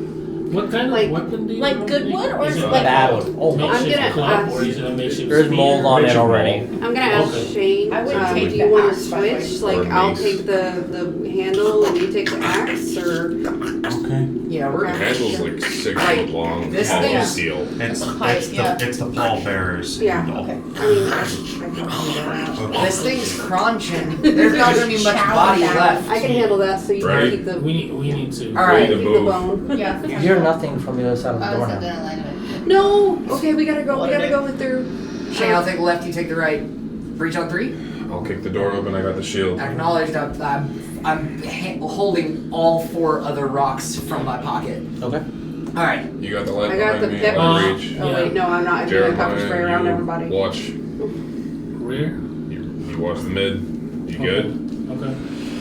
What kind Like- of weapon do you like normally good make? wood or is is it it like bad a wood? Oh, makeshift I'm gonna club ask- or is it a makeshift There's spear? mold on it Makeshift already. mold. I'm gonna ask Okay. Shane. I would take do the you want to axe, by the way. switch? Or Like a I'll mace. take the handle and you take the axe, or Okay. Yeah, we're The handle's like 6 Like, foot long. this all thing- steel. It's yeah. it's the pallbearer's Yeah. handle. Okay. I mean, I can do that. Okay. This thing's crunching. There's not gonna be much Chow body down. left. I can handle that, so you Right. can keep the. We need to. All right. Ready Keep to the move. bone. Yeah. You hear nothing from the other side of the I door wasn't now. gonna let it. No. Okay, we gotta go. We gotta go through. Shane, I'll take the left, you take the right. Reach on 3. I'll kick the door open. I got the shield. Acknowledged. I'm holding all 4 other rocks from my pocket. Okay. All right. You got the light I got behind the me. pepper. I'm gonna reach. Oh wait, no, I'm not. I'm doing pepper spray around Jeremiah, everybody. you watch. Rear. You watch the mid. You good? Okay.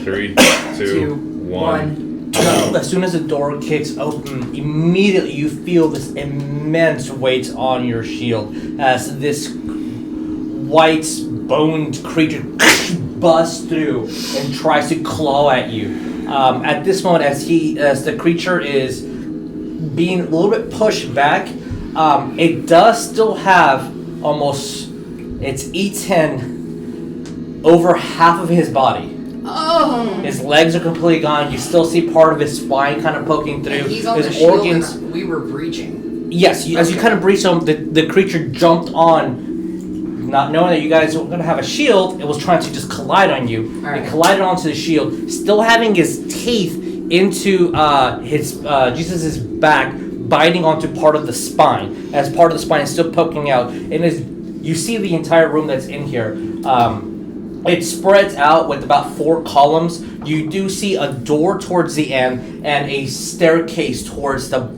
3, 2, 1. As soon as the door kicks open, immediately you feel this immense weight on your shield as this white boned creature busts through and tries to claw at you. At this moment, as the creature is being a little bit pushed back, it does still have almost its eaten over half of his body. Oh. His legs are completely gone. You still see part of his spine kind of poking through. And he's on his the shield organs. and we were breaching. Yes, as you kind of breach him, the creature jumped on, not knowing that you guys were going to have a shield. It was trying to just collide on you. Alright. It collided onto the shield, still having his teeth into his Jesus' back, biting onto part of the spine. As part of the spine is still poking out, and as you see the entire room that's in here. It spreads out with about 4 columns. You do see a door towards the end and a staircase towards the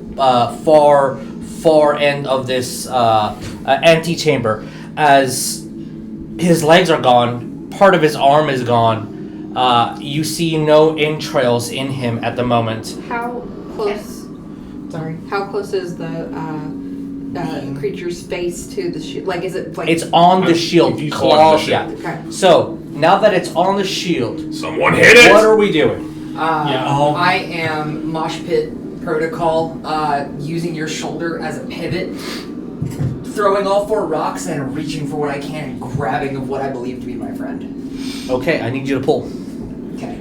far end of this antechamber. As his legs are gone, part of his arm is gone. You see no entrails in him at the moment. How close? Sorry. How close is the creature's face to the shield? Like, is it like? It's on the shield. It's Claws, on the yeah. shield. Okay. So now that it's on the shield, Someone hit it! what are we doing? I am mosh pit protocol, using your shoulder as a pivot, throwing all 4 rocks and reaching for what I can and grabbing of what I believe to be my friend. Okay, I need you to pull. Okay.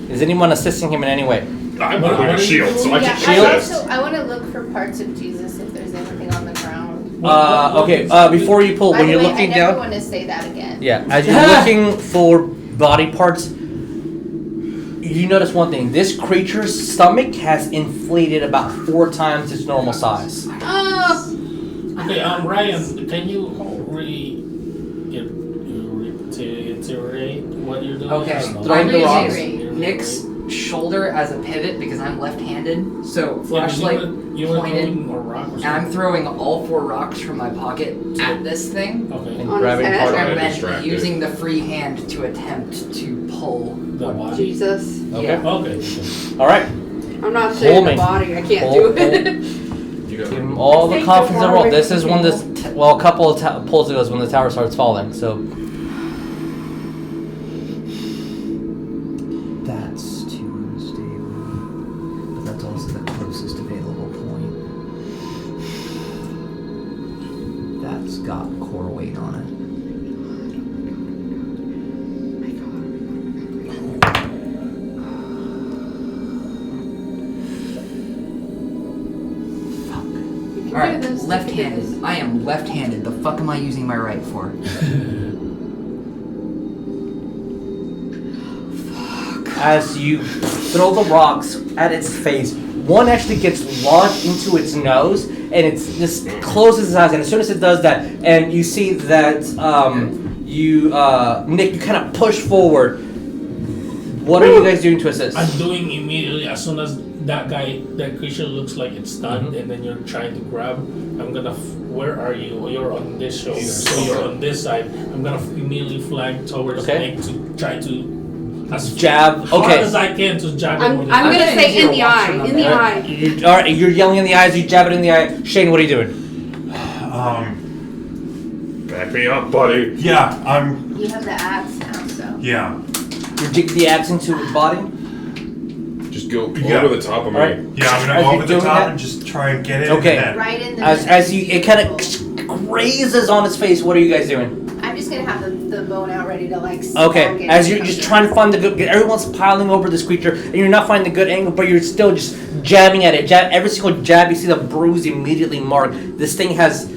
Is anyone assisting him in any way? I'm holding a shield, so I Yeah, can shield. I want to look for parts of Jesus if there's anything on the ground. Okay, before you pull, By when the you're way, looking I never down, want to say that again. yeah, as you're looking for body parts, you notice one thing. This creature's stomach has inflated about 4 times its normal size. Okay, Ryan, can you reiterate what you're doing? Okay. Throwing I'm the rocks. using Nick's shoulder as a pivot because I'm left-handed. So Yeah, flashlight you were pointed, throwing a rock or and something. I'm throwing all 4 rocks from my pocket at this thing. Okay. And On grabbing his part head? of And it. then distracted. using the free hand to attempt to pull. The body. Jesus. Okay. Yeah. Okay. Alright. I'm not saying Pull the me. body. I can't Pull, do it. You got Give him all the Take confidence in the the world. water This away is from when the this, well, a couple of pulls ago is when the tower starts falling, so. That's too unstable. But that's also the closest available point. That's got core weight on it. Alright, left-handed. I am left-handed. The fuck am I using my right for? As you throw the rocks at its face, one actually gets lodged into its nose, and it just closes its eyes. And as soon as it does that, and you see that Nick, you kind of push forward. What are you guys doing to assist? I'm doing immediately as soon as that creature looks like it's stunned, and then you're trying to grab. I'm gonna. Where are you? You're on this shoulder, so you're on this side. I'm gonna immediately flank towards Okay. Nick to try to as Jab. hard Okay. as I can to jab him I'm with gonna his gonna say need in you the to watch eye. him In the on eye. All right, you're yelling in the eyes. You jab it in the eye. Shane, what are you doing? Back me up, buddy. Yeah, I'm. You have the axe now, so. Yeah. You're digging the axe into its body. Just go Yeah. over the top of me. Alright. Yeah, I'm As gonna go you're over the doing top that- and just try and get it Okay. in the head. Right in the As you, it kind of grazes on its face. What are you guys doing? I'm just gonna have the bone out ready to like. Okay, smack it as and you're just come trying to find the good, everyone's piling over this creature, and you're not finding the good angle, but you're still just jabbing at it. Every single jab, you see the bruise immediately marked. This thing has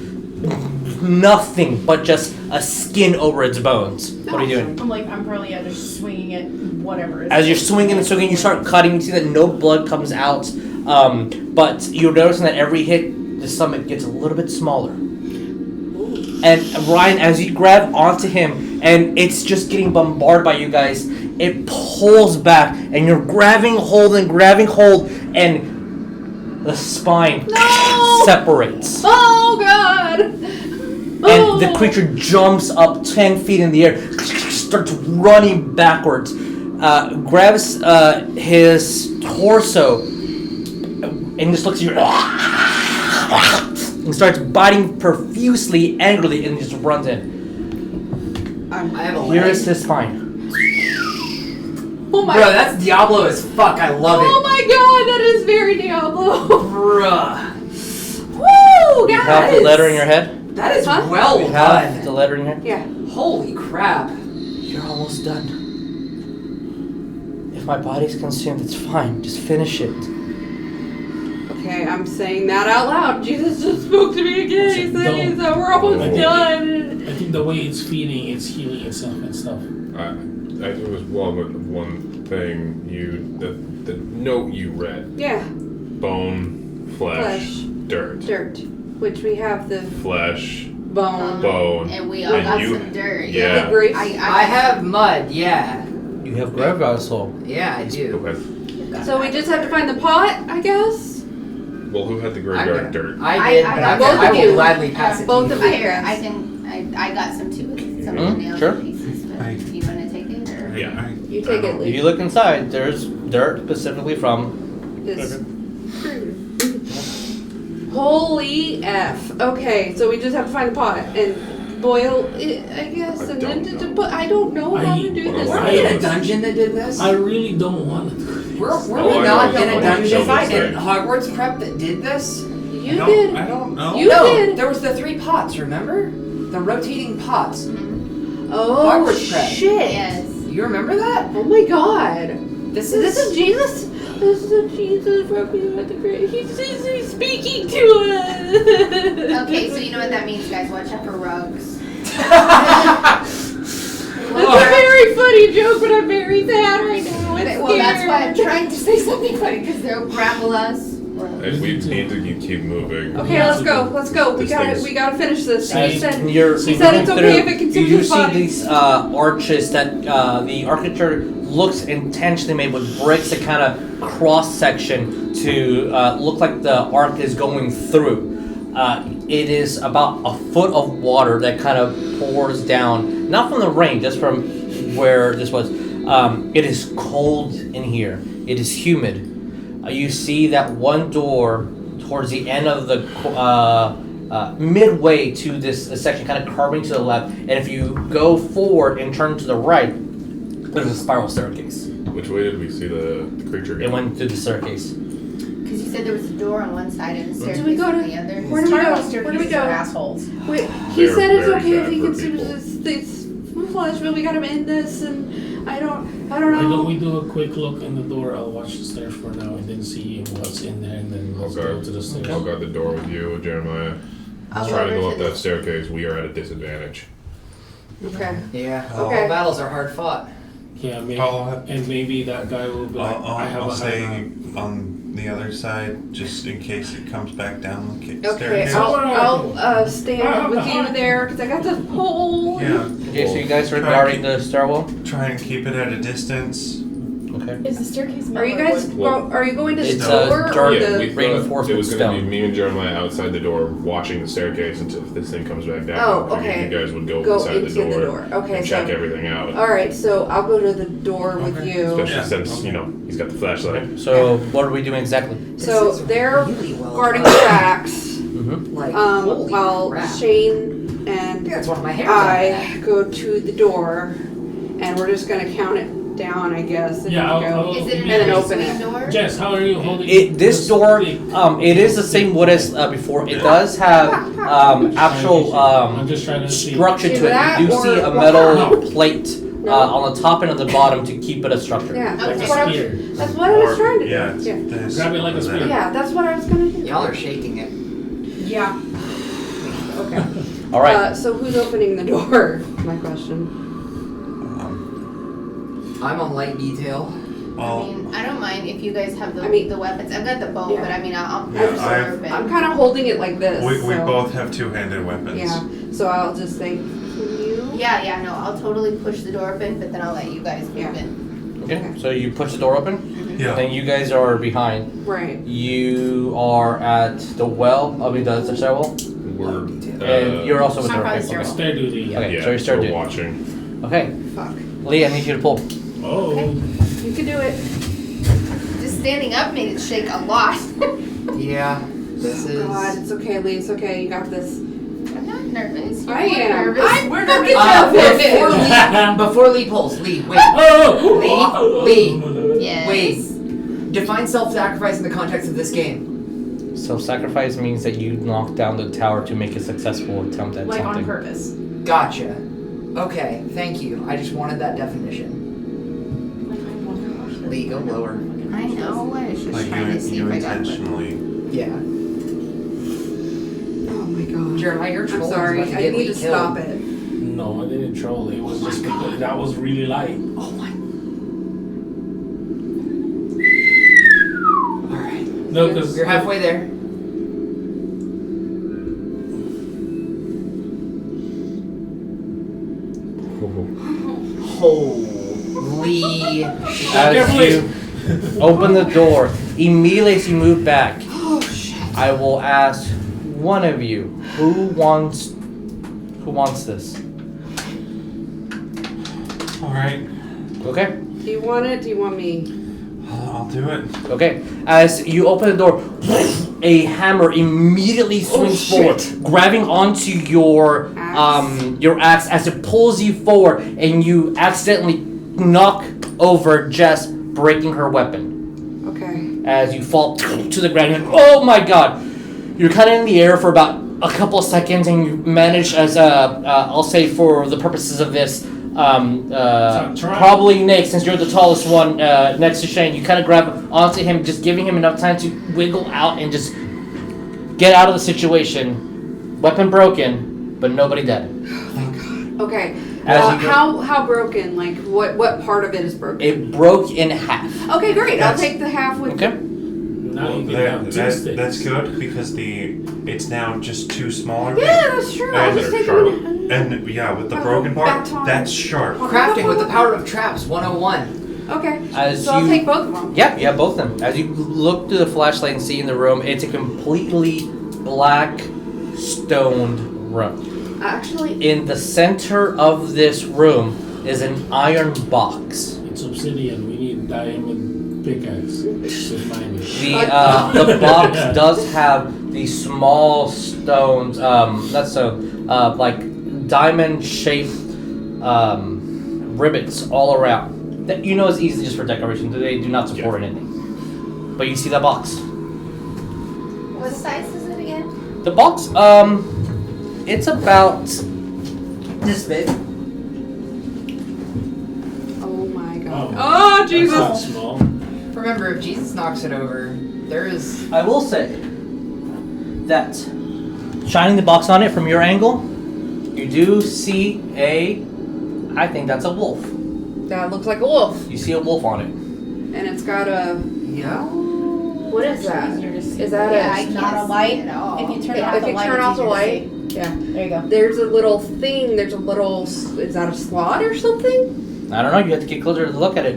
nothing but just a skin over its bones. What are you doing? I'm probably just swinging it, whatever. it As is. you're swinging and swinging, you start cutting. You see that no blood comes out, but you're noticing that every hit, the stomach gets a little bit smaller. And Ryan, as you grab onto him, and it's just getting bombarded by you guys, it pulls back, and you're grabbing hold, and the spine separates. Oh God! And the creature jumps up 10 feet in the air, starts running backwards. grabs his torso and just looks at you and starts biting profusely, angrily, and just runs in. I have a Here leg. is his spine. Oh my. Bro, that's Diablo as fuck. I love Oh it. my god, that is very Diablo. Bruh. Woo, You have the guys. letter in your head? That is Huh? well You have the done. letter in your head? Yeah. Holy crap. You're almost done. If my body's consumed, it's fine. Just finish it. Okay, I'm saying that out loud. Jesus just spoke to me again. He said Don't. that we're almost Okay. done. I think the way it's feeding, it's healing itself and stuff. I think it was one thing the note you read. Yeah, Bone, flesh, dirt. dirt. Which we have the Flesh, bone. bone. And we all And got you- some dirt. yeah. The grace. I have mud, yeah. You have Graveyard Soul. Yeah, I do. Okay. So we just have to find the pot, I guess. Well, who had the I'm graveyard gonna- dirt? I did, I but got both I of will you. gladly pass it Both to of you. you. Here, I got some too. Some of the nails sure. pieces. But I- do you want to take it or? Yeah. You take it, If Lee. you look inside, there's dirt specifically from. His Holy F. Okay, so we just have to find the pot and boil it, I guess, I and then don't to know. put. I don't know how to do this. Well, Were we in a dungeon that did this? I really don't want to do this. Were Oh, we I not know. in a I dungeon know. in Hogwarts Prep that did this? You did. I don't know. You no, did. there was the 3 pots, remember? The rotating pots. Oh Hogwarts prep. shit. Yes. You remember that? Oh my god. This This is Jesus. This is Jesus from the great. He's speaking to us. Okay, so you know what that means, guys. Watch out for rugs. That's a very funny joke, but I'm very sad right now. It's Well, that's why I'm scared. trying to say something funny because they'll grapple us. And we need to keep moving. Okay, let's go. Let's go. We This gotta. thing's- We gotta finish this. He As said. you're He said it's moving okay if through, it consumes you his see body. these arches that the architecture looks intentionally made with bricks that kind of cross section to look like the arc is going through. It is about a foot of water that kind of pours down, not from the rain, just from where this was. It is cold in here. It is humid. You see that one door towards the end of the midway to this section, kind of curving to the left. And if you go forward and turn to the right, there's a spiral staircase. Which way did we see the creature go? It went through the staircase. Because you said there was a door on one side and a staircase we go on to- the other. Where do we go? Spiral Where do we staircases go? are assholes. Wait, he They're said it's very okay if bad he for consumes people. this flesh, but we gotta end this, and I don't Why don't know. we do a quick look in the door? I'll watch the stairs for now and then see what's in there and then let's go to the stairs. I'll guard the door with you, Jeremiah. I'll Try to over go to up the- that staircase. We are at a disadvantage. Okay. Yeah. Okay. All battles are hard fought. Yeah, maybe. I'll- And maybe that guy will be like, I have I'll a high stay ground. on the other side just in case it comes back down the Okay, staircase. I'll stand with you there because I got the pole. Yeah, Okay, so you guys are guarding the stairwell. try and keep it at a distance. Okay. Is the staircase Are you guys? Well, Are you going to the it's, door dark- or Yeah, the? we thought reinforcement it was going to stone. be me and Jeremiah outside the door watching the staircase until if this thing comes back down. Oh, I figured okay. You guys would go, Go inside into the door. Okay, and so check everything out. all right. So I'll go to the door with Okay. you. Especially Yeah, since, okay. you know, he's got the flashlight. So what are we doing exactly? So This is they're really well guarding done. the tracks, Mm-hmm. Like, holy while crap. Shane I and think that's one of my hairs. I go to the door, and we're just gonna count it down, I guess, and Yeah, then I'll- go. Is it And then another open swing it. door? Jess, how are you holding This door, stick? it is the same wood as before. It does have actual I'm just trying to see. structure to That it. You do see or- a metal No. plate No. on the top and on the bottom to keep it a structure. Yeah, Like that's a what I was. spear. That's what I was trying to do. Yeah, it's Yeah. this. Grab it like a or spear. that. Yeah, that's what I was gonna do. Y'all are shaking it. Yeah. Okay. All right. So who's opening the door? My question. I'm on light detail. I I'll, mean, I don't mind if you guys have the, I mean- the weapons. I've got the bow, Yeah. but I mean, I'll Yeah, absorb it. I'm kind of holding it like this. we so- both have two-handed weapons. Yeah. So I'll just say, can you? Yeah, no, I'll totally push the door open, but then I'll let you guys move Yeah. in. Okay. So you push the door open, Yeah. and you guys are behind. Right. You are at the well. I mean, the stairwell, We're, and you're also with I'm the probably okay. stairwell. Stair duty. Okay, yeah, so you start we're doing. watching. Okay, Fuck. Lee, I need you to pull. Oh. Okay. You can do it. Just standing up made it shake a lot. Yeah, this is. God, it's okay, Lee. It's okay. You got this. I'm not nervous. You're I more am. nervous. I'm We're fucking nervous. Before Lee pulls, Lee, wait. Oh! Lee, Yes. wait. Define self-sacrifice in the context of this game. Self-sacrifice means that you knock down the tower to make a successful attempt at Like something. on purpose. Gotcha. Okay, thank you. I just wanted that definition. Lee, go lower. I know. I was just Like trying to see you if I got it. intentionally. Yeah. Oh my God. Jeremiah, your I'm troll sorry. is about I to get need Lee to killed. stop it. No, I didn't troll. It was just because that was really light. Oh my. Alright. No, because You're halfway there. Holy As you open the door, immediately as you move back, I will ask one of you who wants this. All right, Okay. Do you want it? Do you want me? I'll do it. Okay. As you open the door, a hammer immediately swings forward, grabbing onto your axe as it pulls you forward, and you accidentally knock over Jess, breaking her weapon. Okay. As you fall to the ground, and oh my God! You're kind of in the air for about a couple of seconds, and you manage, as I'll say for the purposes of this, probably Nick, since you're the tallest one next to Shane, you kind of grab onto him, just giving him enough time to wiggle out and just get out of the situation. Weapon broken, but nobody dead. Okay. As you go- How broken? Like what part of it is broken? It broke in half. Okay, great. That's- I'll take the half with. Okay. now you can have two sticks. That's good because it's now just two smaller. Yeah, that's true. I'll And just they're take sharp. them. And yeah, with the broken part, Baton. that's sharp. crafting with the power of traps 101. Okay. As So I'll you- take both of them. Yep, yeah, both of them. As you look through the flashlight and see in the room, it's a completely black stoned room. Actually, In the center of this room is an iron box. It's obsidian. We need diamond pickaxe to find it. The box does have these small stones, like diamond-shaped rivets all around. That you know is easy just for decoration. They do not support anything. But you see the box. What size is it again? The box, it's about This big. oh my God. Oh. Oh, That's Jesus. not small. Remember, if Jesus knocks it over, there is. I will say that shining the box on it from your angle, you do see I think that's a wolf. That looks like a wolf, You see a wolf on it. and it's got a. Yeah. What is that? Easier to see. Is that Yeah, a- I It's can't not a see light? it at all. If you turn If off the you light, turn it's off the easier to light, see. yeah. There you go. There's a little thing. There's a little. Is that a slot or something? I don't know. You have to get closer to look at it.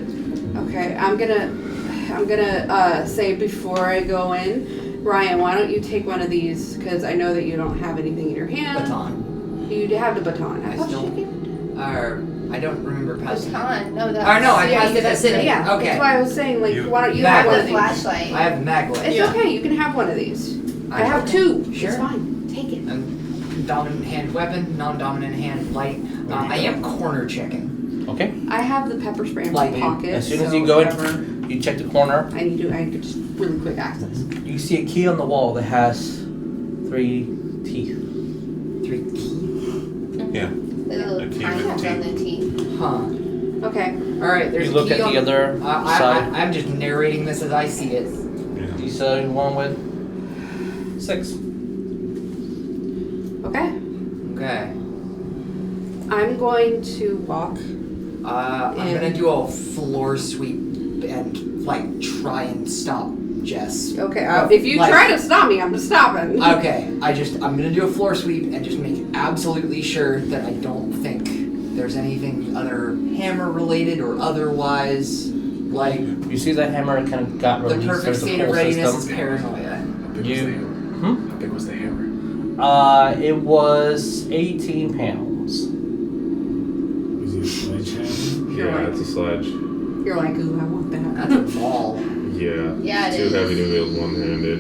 Okay, I'm gonna say before I go in, Ryan, why don't you take one of these? Because I know that you don't have anything in your hand. Baton. You have the baton. I thought still- you gave- I don't remember passing. Baton. No, that's. Oh no, I yeah, passed it that's to Sydney. Yeah, Okay. that's why I was saying, like, You- why don't you Mag have one the of these? flashlight. I have mag light. It's Yeah. okay, you can have one of these. I have Okay. two. Sure. It's fine. Take it. Dominant hand weapon, non-dominant hand light. I am corner checking. Okay. I have the pepper spray in my Lightning. pocket. As soon as so you go in, whatever you check the corner. I could just really quick access. You see a key on the wall that has 3 teeth. 3 key. Yeah. The little A key tiny with ones on the teeth. Huh. Okay. All right. There's You a look key at on, the other side. I'm just narrating this as I see it. Yeah. You saw one with 6. Okay. Okay. I'm going to walk. I'm gonna do a floor sweep and like try and stop Jess. Okay. If you Like- try to stop me, I'm stopping. Okay, I'm gonna do a floor sweep and just make absolutely sure that I don't think there's anything other hammer related or otherwise. Like You see that hammer kind of got the released. perfect There's a state of whole readiness is system. paranoia. How big was You- the hammer? Hmm? How big was the hammer? It was 18 pounds. Is it a sledgehammer? Yeah, it's a sledge. You're like, ooh, I want that. That's a ball. Yeah. Yeah, it Too is. heavy to wield one-handed.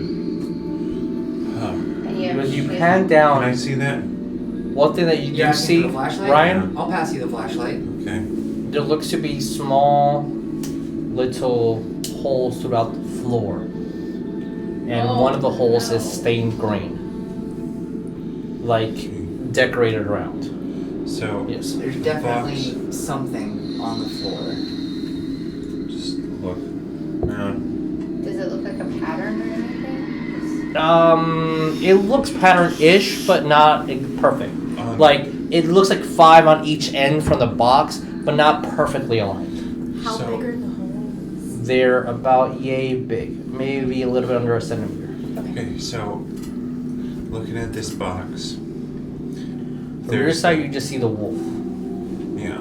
And you have When you shit. pan Can I down, see that? one thing that you You're do asking see, for the flashlight? Ryan, I'll pass you the flashlight. Okay. there looks to be small little holes throughout the floor. And Oh, one of the holes no. is stained green. Like decorated around. So Yes. There's definitely something on the floor. just look around. Does it look like a pattern or anything? It looks pattern-ish, but not perfect. Like, it looks like 5 on each end from the box, but not perfectly aligned. How So- big are the holes? They're about yay big, maybe a little bit under a centimeter. Okay, so looking at this box, From your side, you just see the wolf. yeah.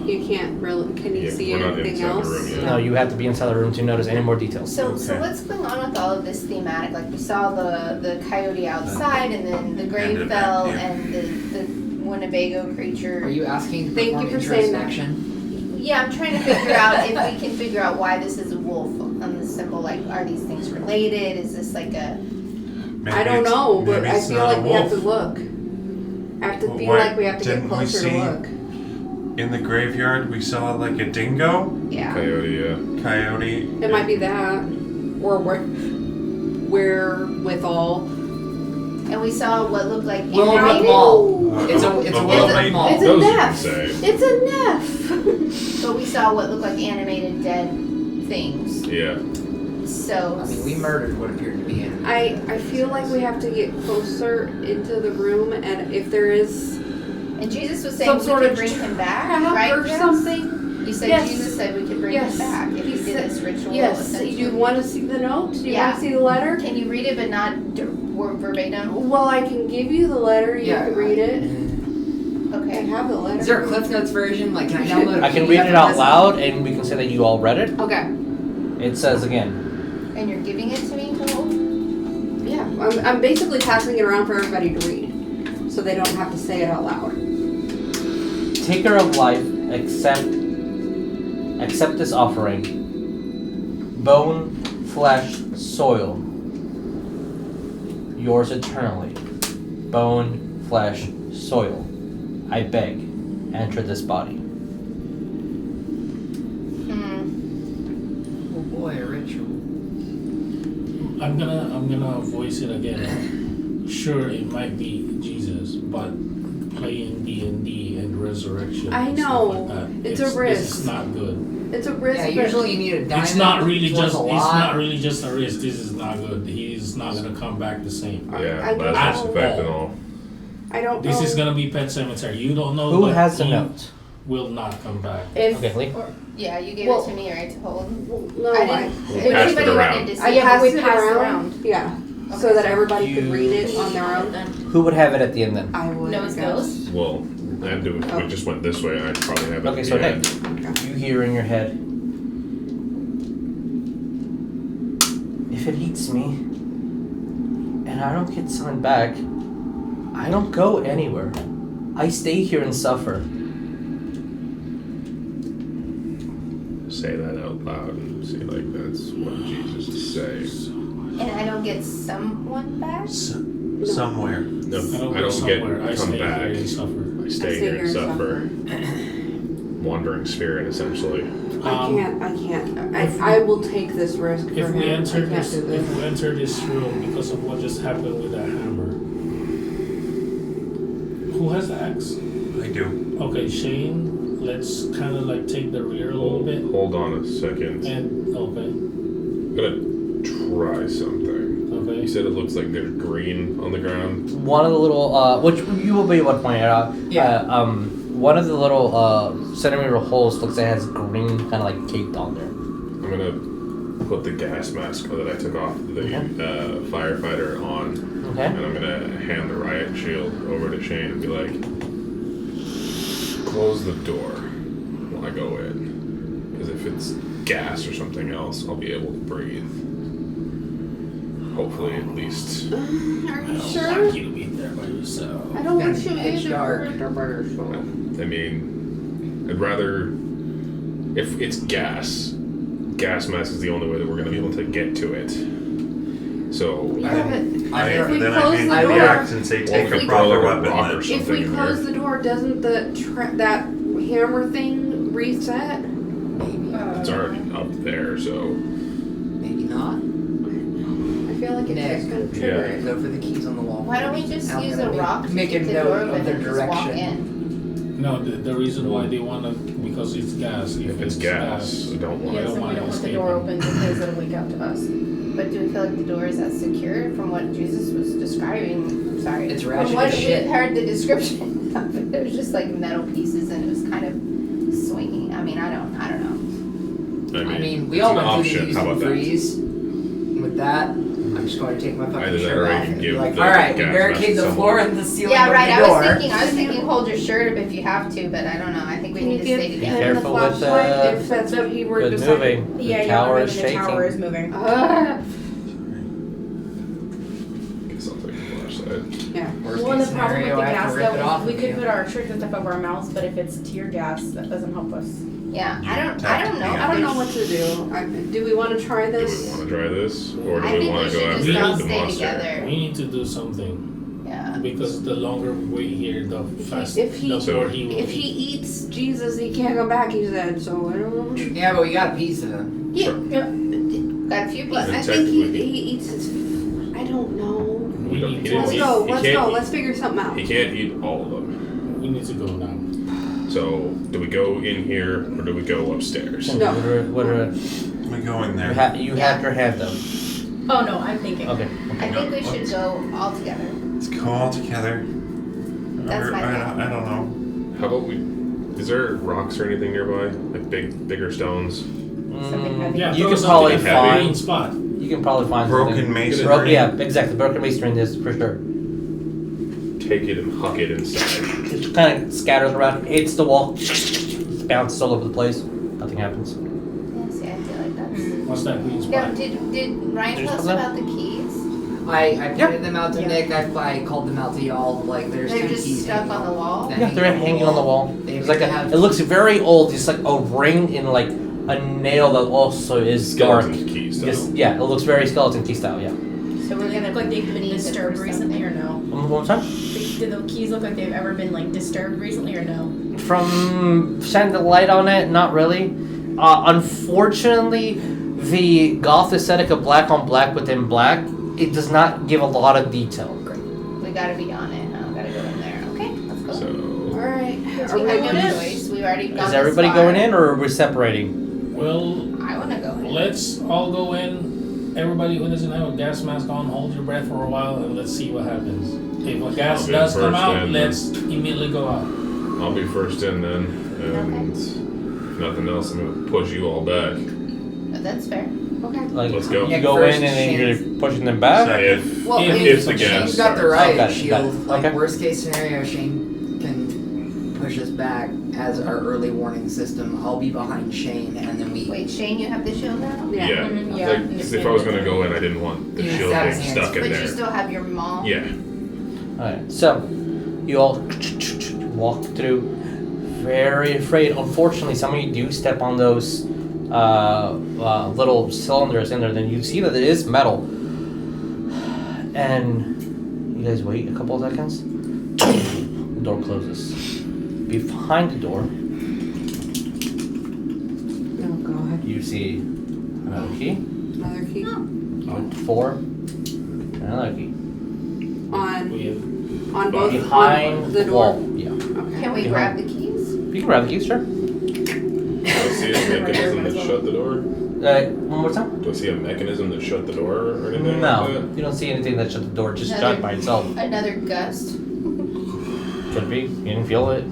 You can't really. Can you Yeah, see we're not anything inside the else? room yet. No, you have to be inside the room to notice any more details. So Okay. what's going on with all of this thematic? Like we saw the coyote outside, and then the grave And fell, yeah. and the Winnebago creature. Are you asking to Thank you perform for saying that. introspection? Yeah, I'm trying to figure out if we can figure out why this is a wolf on the symbol. Like, are these things related? Is this like a? Maybe I don't it's- know, but maybe I it's feel not a like we have to wolf. look. I have to Well, feel why like we have to get didn't we closer see- to look. In the graveyard, we saw like a dingo, Yeah. Coyote, yeah. coyote. It might be that, or wherewithal. And we saw what looked like Willow animated. Brook Mall. It's a Willow Willow Brook Brook Mall. It's a Those you can nest. say. It's a nest. But we saw what looked like animated dead things. Yeah. So. I mean, we murdered what appeared to be an. I feel like we have to get closer into the room, and if there is And Jesus was saying some we sort could of bring him back, trap right? or Jess? something. You said Yes. Jesus said we could bring Yes. him back if He he did said- this ritual. Yes. essentially. You want to see the note? Do you Yeah. want to see the letter? Can you read it but not word verbatim? Well, I can give you the letter. You Yeah. can read it. I Okay. have the letter. Is there a Cliff Notes version? Like, can I download a I can PDF read it of out this? loud, and we can say that you all read it. Okay. It says again, And you're giving it to me to hold? Yeah. I'm basically passing it around for everybody to read, so they don't have to say it out loud. Taker of life, accept this offering. Bone, flesh, soil. Yours eternally. Bone, flesh, soil. I beg, enter this body. Hmm. Oh boy, a ritual. I'm gonna voice it again. Sure, it might be Jesus, but playing D&D and resurrection. I and know. Stuff like that, It's a This risk. is not good. It's a risk. Yeah, but- usually you need a diamond. It's not really which was just. a It's lot. not really just a risk. This is not good. He's not gonna come back the same. Yeah, I don't last know. effect and all. I don't This know. is gonna be Pet Cemetery. You don't know. Who but has the he note? Will not come back. If, Okay, Lee. Or, yeah, you gave Well- it to me, right, to hold? well, no, I I, didn't. We'll If pass it anybody around. wanted to see I it, passed we it passed around. Yeah. So Okay. that everybody could You- read it on their own. Who would have it at the end then? I would. Nose guess. goes. Well, I'd do if we just went this way, I'd probably have it Okay, at so the Nick, end. you hear in your head, if it eats me, and I don't get summoned back, I don't go anywhere. I stay here and suffer. Say that out loud and see like that's what Jesus is saying. And I don't get someone back? Somewhere. No, I I don't get somewhere. I come stay back. here and suffer. I stay here and and suffer. Wandering spirit, essentially. I can't. I will take this risk for If him. we I enter can't this, do this. if we enter this room because of what just happened with that hammer, who has the axe? I do. Okay, Shane. Let's kind of like take the rear a little bit. Hold on a second. And okay, I'm gonna try something. You okay. said it looks like there's green on the ground. One of the little, which you will be able to point it out. Yeah. One of the little centimeter holes looks like it has green kind of like caked on there. I'm gonna put the gas mask that I took off the firefighter on, Okay. and I'm gonna hand the riot shield over to Shane and be like, close the door while I go in. Because if it's gas or something else, I'll be able to breathe. Hopefully, at least. Are you I don't sure? want you to be there by yourself. I don't want It's you pitch either. dark. I mean, I'd rather if it's gas mask is the only way that we're gonna be able to get to it. So Yeah, but if we then close I the make door, react and say take Or a we proper throw a weapon. rock then. or if something we in close there. the door, doesn't that hammer thing reset? Maybe. It's already up there, so Maybe not. I feel like it's Nick. just gonna trigger it. Go for the keys on the wall. Why don't we just I'm use gonna a rock to make keep a the note door of open the and just walk direction. in? No, the reason why they want to, because it's gas. if it's gas, I don't want Yeah, it. so Yes, and we want don't want the escape. door open because it'll leak out to us. But do we feel like the door is as secure from what Jesus was describing? Sorry. It's From ratchet what as shit. we heard the description of it, it was just like metal pieces and it was kind of swinging. I mean, I don't know. I mean, we it's all an went through option. the use How and about that? freeze. With that, I'm just going to take my fucking Either that shirt or I off can and be give like, the alright, gas barricade mask the to floor someone. and the ceiling Yeah, of right. the I door. was thinking, hold your shirt up if you have to, but I don't know. I think we Can need you to give stay him together. the careful with flashlight the- if that's what he were Good deciding? moving. The Yeah, tower yeah, is the shaking. tower is moving. Guess I'll take the flashlight. Yeah. Worst Well, and case the problem with scenario, the I have gas to rip it though, off is we of could you. put our shirts and stuff over our mouths, but if it's tear gas, that doesn't help us. Yeah, You I don't know. I don't know what to do. Do we want to try Do we this? want to try this, or do I we think want we to go should after just all the stay monster? together. We need to do something Yeah. because the longer we wait here, the faster, If he- the more he will. If he eats Jesus, he can't come back. He said so. I don't know. Yeah, but we got a piece of him. Yeah. Sure. Got a few But pieces. I think he technically- eats his. I don't know. we don't- need he to. didn't Let's eat- go. he Let's can't go. eat- Let's figure something out. He can't eat all of them. We need to go now. So, do we go in here or do we go upstairs? No. What are, We go in there. you have your hand up. Oh no, I'm thinking. Okay. I think we should go all together. Let's go all together. That's my I don't know. How about we? Is there rocks or anything nearby? Like bigger stones? Something heavy. Yeah, You throw can something probably in the find- main spot. You can probably find Broken something. masonry. Yeah, exactly. Broken masonry in this for sure. Take it and huck it inside. It kind of scatters around, hits the wall, bounces all over the place. Nothing happens. Yeah, see, I feel like that's. What's that green Yeah, spot? did Ryan Just tell us come down. about the keys? I pointed them out to Yeah. Nick. I called them out to y'all. Like, there's They're two just keys stuck hanging on the wall? that Yeah, they're hanging on the wall. They It's like have- it looks very old. It's like a ring in like a nail that also is dark. Skeleton keys. Though. Yes, yeah, it looks very skeleton key style. Yeah. So we're Do they gonna look like they've been need to disturbed do recently or no? One more time. Do the keys look like they've ever been like disturbed recently or no? From shining the light on it, not really. Unfortunately, the goth aesthetic of black on black within black, it does not give a lot of detail. We gotta be on it, huh? Gotta go in there. Okay, let's go. So, All right. Are We we have going no in? choice. We've already gone Is this everybody far. going in, or are we separating? Well, I wanna go in. let's all go in. Everybody who doesn't have a gas mask on, hold your breath for a while and let's see what happens. If a gas I'll be does come first out, then. let's immediately go out. I'll be first in then, and if nothing else, I'm gonna push you all back. That's fair. Okay. Like, Let's go. You Yeah, go first in and then Shane's- you're pushing them back. If Well, If the gas Shane's got the starts. riot Okay, shield. got it. Like, Okay. worst case scenario, Shane can push us back as our early warning system. I'll be behind Shane, and then we. Wait, Shane, you have the shield now? Yeah. Yeah, Mhm, yeah. like, 'cause if I was gonna go in, I didn't want the Yeah, shield that being was stuck in But there. you still have your maul? Yeah. Alright, so you all walk through, very afraid. Unfortunately, some of you do step on those little cylinders in there. Then you see that it is metal, and you guys wait a couple of seconds. The door closes. Behind the door, Oh God. you see another key, Another key. four, another key On We have both behind on the door. wall. Yeah, Okay. Can we grab the keys? you can grab the keys, sure. Do I see a mechanism that shut the door? One more time. Do I see a mechanism that shut the door or anything No, like that? you don't see anything that shut the door. Just Another- shut by itself. Another gust. Could be. You didn't feel it.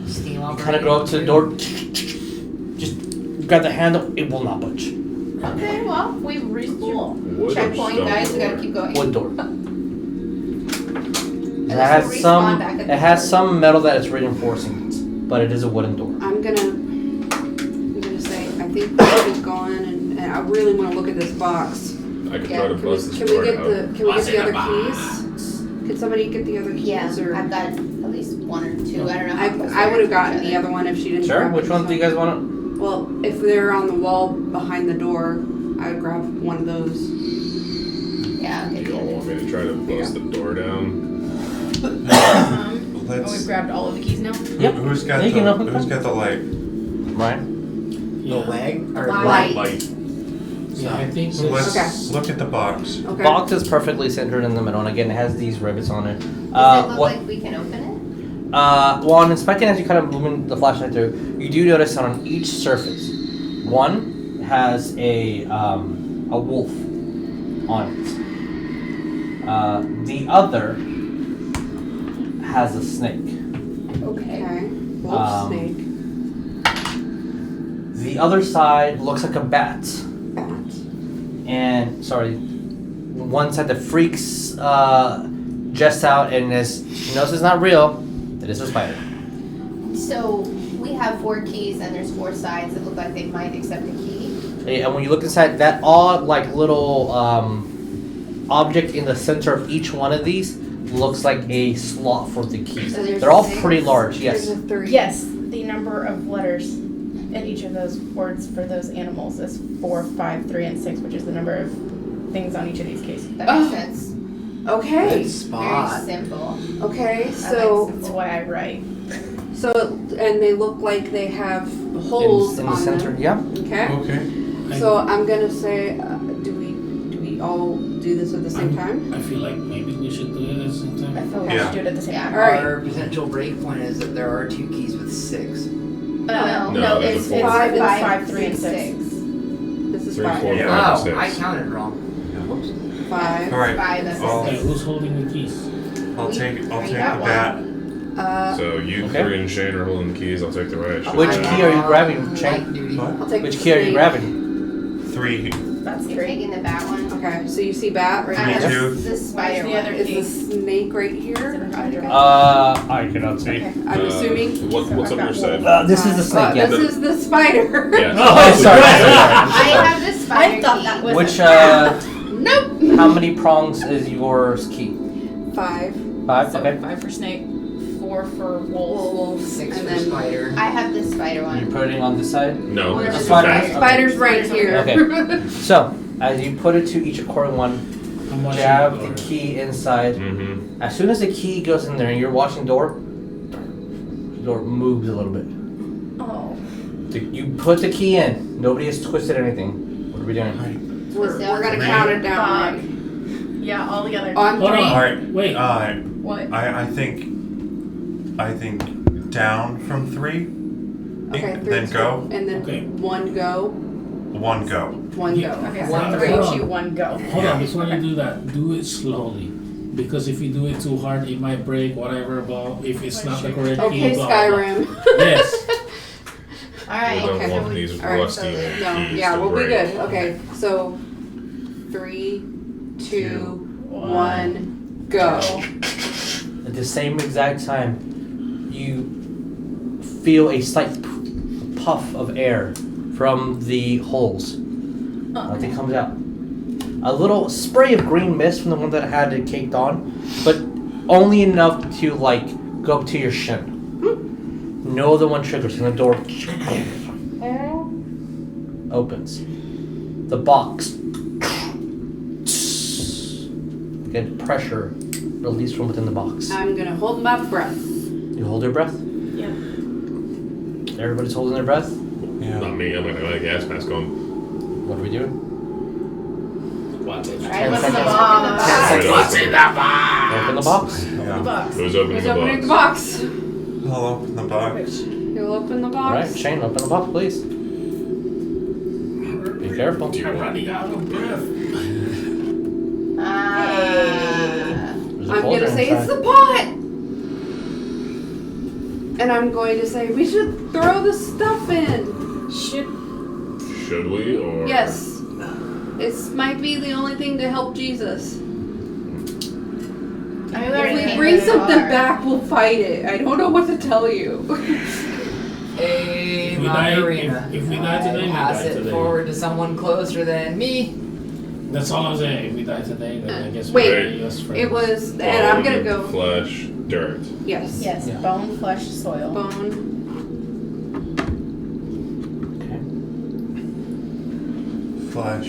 Steam You kind of go up to the door. Just grab the handle. It will not budge. Okay, well, we've reached your Wood or checkpoint, stone guys. We gotta door? keep going. Wood door. And It this has will respawn some. back at It the has door. some metal that is reinforcing it, but it is a wooden door. I'm gonna say I think we should have gone and I really want to look at this box. I could Yeah, try to Can we, buzz this can we door get out. the other keys? Could somebody get the other keys Yeah, or I've got at least one or two. I don't know. how close I they would are have to gotten each the other. other one if she didn't. Sure. grab Which it, one do so- you guys want? Well, if they're on the wall behind the door, I would grab one of those. Yeah. Do you all want me to try to bust the door down? We've grabbed all of the keys now. Yep. Who's got You can open who's them. got the light? Ryan? The leg or Light. Light. Yeah, I think So so. let's look at the box. Okay. Box is perfectly centered in the middle, and again, it has these rivets on it. Does it look What? like we can open it? Well, on inspecting as you kind of moving the flashlight through, you do notice that on each surface, one has a wolf on it. The other has a snake. Okay. Wolf, snake, The other side looks like a bat. bat. And sorry, one side the freaks just out and is she knows it's not real. It is a spider. So we have 4 keys and there's 4 sides that look like they might accept a key. And when you look inside, that odd like little object in the center of each one of these looks like a slot for the key. So there's They're all 6? pretty large. Yes. There's a 3. Yes, the number of letters in each of those words for those animals is 4, 5, 3, and 6, which is the number of things on each of these cases. That makes Oh. sense. Okay. Good Very spot. simple. Okay. I So like That's why I write. and they look like they have holes in the on center. them. Yeah. Okay. Okay. So I'm gonna say, do we all do this at the same time? I feel like maybe we should do it at the same I time. feel like we Yeah. should do it at the same Yeah. time. Alright. Our potential break point is that there are 2 keys with 6. No, No, it's there's a 5 and 5, 3, and 6. This is 3, 5. 4, Yeah. 5, Oh, and I 6. counted wrong. Whoops. 5. All right. 5 and I'll- Okay, 6. who's holding the keys? I'll take the We got one. bat. So you Okay. 3 and Shane are holding the keys. I'll take the right. Which Shit. key are you grabbing, Light Shane? duty. What? I'll take Which the key are you snake. grabbing? 3. That's You're 3. taking the bat one. Okay, so you see bat right I here. too. have the spider the one. other Is key? the snake right here? I cannot see. Okay, I'm assuming. What's on your side? This is the snake. Yeah. This is the spider. Yeah. Oh, sorry. I have the spider I thought key. that was Which Nope. how many prongs is yours key? 5. 5. so Okay. 5 for snake, 4 for wolf. Wolves. 6 and for then spider. I have the spider You one. put it on this side. No. Where's it's the a spider? bat. Okay. Spider's right here. Okay. So as you put it to each according one, I'm watching jab the the door. key inside. Mm-hmm. As soon as the key goes in there and you're watching the door moves a little bit. Oh. You put the key in. Nobody has twisted anything. What are we doing? We're gonna count it down. Fuck. Right? Yeah, all together. On Hold 3. on. All right. Wait. What? I think down from 3. Okay, 3, Then 2, go. and then Okay. 1 go. 1 go. 1 Yeah. go. Okay, Okay. so One 3, go. 2, 1, go. Hold on, before you do that, do it slowly. Because if you do it too hard, it might break, whatever, blah, if it's not the correct key, Okay, blah, blah. Skyrim. Yes. Alright. We don't Okay. want these All right, rusty so No, keys yeah, to we'll be break. good. Okay, so 3, 2, 1, go. At the same exact time, you feel a slight puff of air from the holes. Nothing comes out. A little spray of green mist from the one that had it caked on, but only enough to like go up to your shin. No other one triggers, and the door opens. The box. Get pressure released from within the box. I'm gonna hold my breath. You hold your breath. Yeah. Everybody's holding their breath. Yeah. Not me. I'm gonna let a gas mask on. What are we doing? Watch it. Alright, what's in the 10 box? seconds. What's in Open the box. Yeah. Box. Who's opening Who's the opening the box? box? I'll open the box. You'll open the box. Alright, Shane, open the box, please. Be careful. Do you I'm want? running out of breath. There's a I'm folder gonna say it's inside. the pot. And I'm going to say we should throw the stuff in. Should we or? Yes. This might be the only thing to help Jesus. I mean, we If already we came bring this something far. back, we'll fight it. I don't know what to tell you. Hey, If we die- Macarena. if we die today, we Pass die it today. forward to someone closer than me. That's all I'm saying. If we die today, then I guess Wait, we're just friends. It was, and I'm gonna go. Flesh, dirt. Yes. Yes, Yeah. bone, flesh, soil. Bone. Okay. flesh.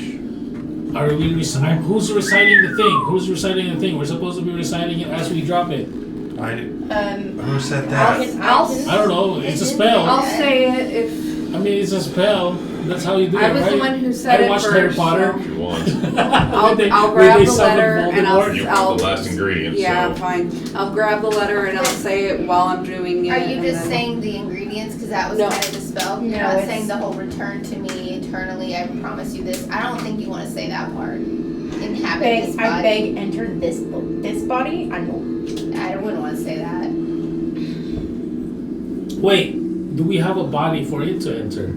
Are we who's reciting the thing? Who's reciting the thing? We're supposed to be reciting it as we drop it. Who said that? I don't know. It's a spell. I'll say it if I mean, it's a spell. That's how you do it, I was right? the one who said I it watched first. Harry Potter. If you want. I'll grab the letter and You I'll want the last ingredient. yeah, so. fine. I'll grab the letter and I'll say it while I'm doing it. Are you and just then- saying the ingredients? Because that was No. kind of the spell. You're No, not it's- saying the whole return to me eternally. I promise you this. I don't think you want to say that part. Inhabit this body. I beg, enter this body. I know. I wouldn't want to say that. Wait, do we have a body for it to enter?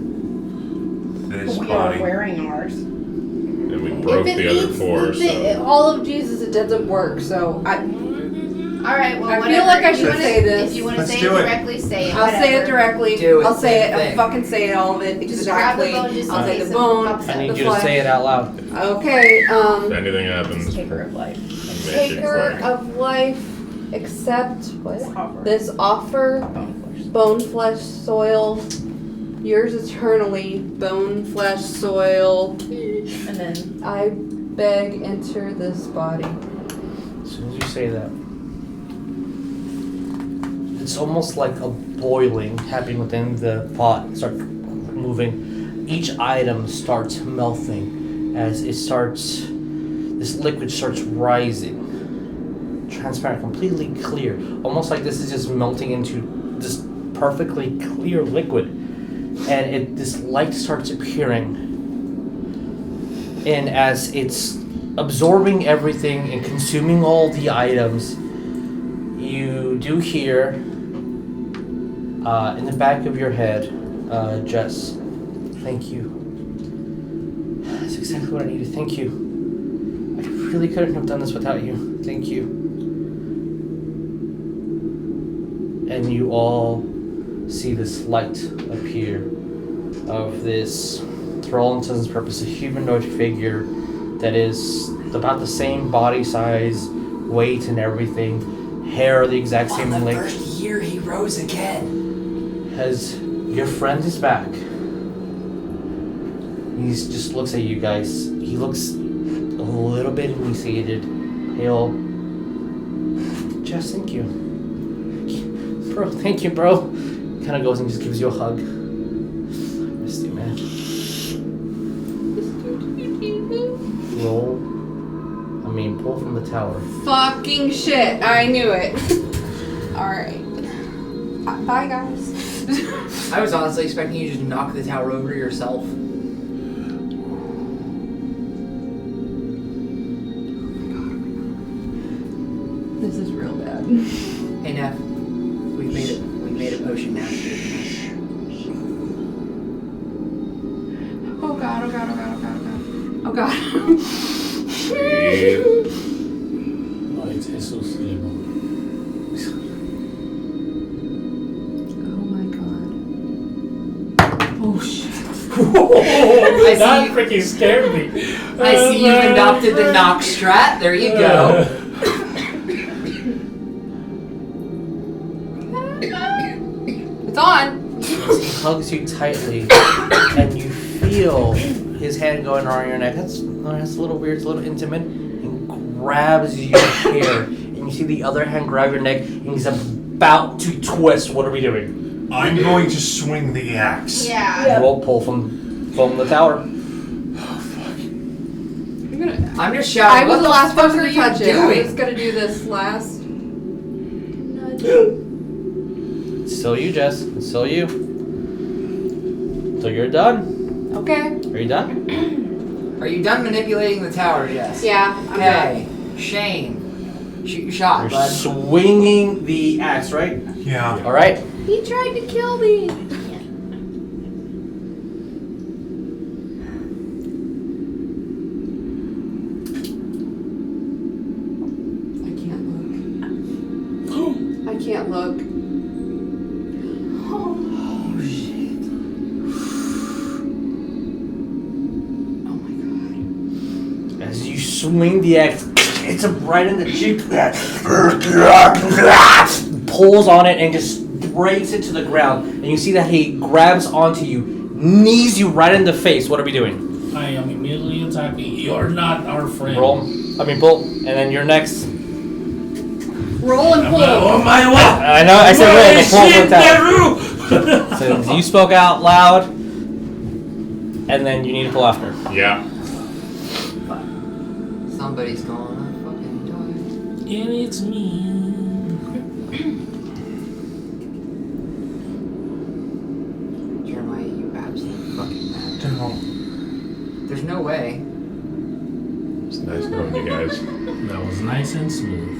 This We are body. wearing ours. And we broke the other four, so. all of Jesus, it doesn't work. So All right. Well, I feel whatever. like I If you should wanna- say this. If you want to Let's say do it it. directly, say it. I'll say it whatever. directly. Do it, I'll say same it. I'll thing. fucking say it all of it Just grab the exactly. bone just I'll in say case the it bone. pops I up. need The you to flesh. say it out loud. Okay. If anything happens, Taker of life. Taker of life, accept what? Offer. This offer. Bone, flesh, soil. Yours eternally. Bone, flesh, soil. And then I beg, enter this body. As soon as you say that, it's almost like a boiling happening within the pot. Start moving. Each item starts melting as it starts. This liquid starts rising, transparent, completely clear. Almost like this is just melting into this perfectly clear liquid, and this light starts appearing. And as it's absorbing everything and consuming all the items, you do hear in the back of your head, Jess, thank you. That's exactly what I needed. Thank you. I really couldn't have done this without you. Thank you. And you all see this light appear of this, for all intents and purposes, a humanoid figure that is about the same body size, weight, and everything. Hair the exact same On the length. first year, he rose again. As your friend is back, he just looks at you guys. He looks a little bit emaciated, pale. Jess, thank you. Bro, thank you, bro. Kind of goes and just gives you a hug. Missed you, man. Pull from the tower. Fucking shit. I knew it. Alright. Bye, guys. I was honestly expecting you to just knock the tower over yourself. This is real bad. Hey Neff, we made a potion now. Oh god, oh god, oh god, oh god, oh god. Oh god. No, it's Jesus. Oh my god. Oh shit. That freaking scared me. I see you've adopted the knock strat. There you go. It's on. He hugs you tightly, and you feel his hand going around your neck. That's a little weird, it's a little intimate. And grabs your hair, and you see the other hand grab your neck, and he's about to twist. What are we doing? I'm going to swing the axe. Yeah. Roll pull from the tower. You're gonna. I'm just shouting. I was what the last fuck person are to you touch it. I doing? was gonna do this last. It's still you, Jess. It's still you. So you're done. Okay. Are you done? Are you done manipulating the tower, Jess? Yeah, I'm Okay. Shane, shoot your shot, You're bud. swinging the axe, right? Yeah. All right. done. He tried to kill me. I can't look. I can't look. Oh shit. Oh my god. As you swing the axe, it's right in the cheek. Pulls on it and just breaks it to the ground. And you see that he grabs onto you, knees you right in the face. What are we doing? I am immediately attacking. You're not our friend. Roll. Pull. And then you're next. Roll and pull. Oh my what? I know. I said roll. But pull for attack. So you spoke out loud, and then you need to pull after. Yeah. Somebody's gonna fucking die. And it's me. Jeremiah, you absolute fucking mad. Don't. There's no way. It's nice knowing you guys. That was nice and smooth.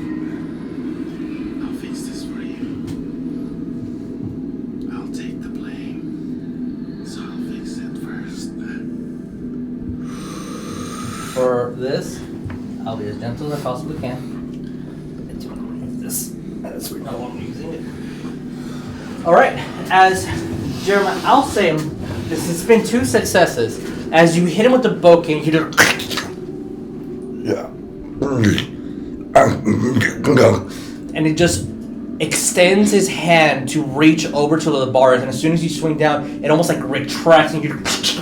I'll fix this for you. I'll take the blame. So I'll fix it first. For this, I'll be as gentle as I possibly can. I do want to remove this as we know I'm using it. Alright, as Jeremiah, I'll say this has been 2 successes. As you hit him with the bow cane, you do and it just extends his hand to reach over to the bars, and as soon as you swing down, it almost like retracts and your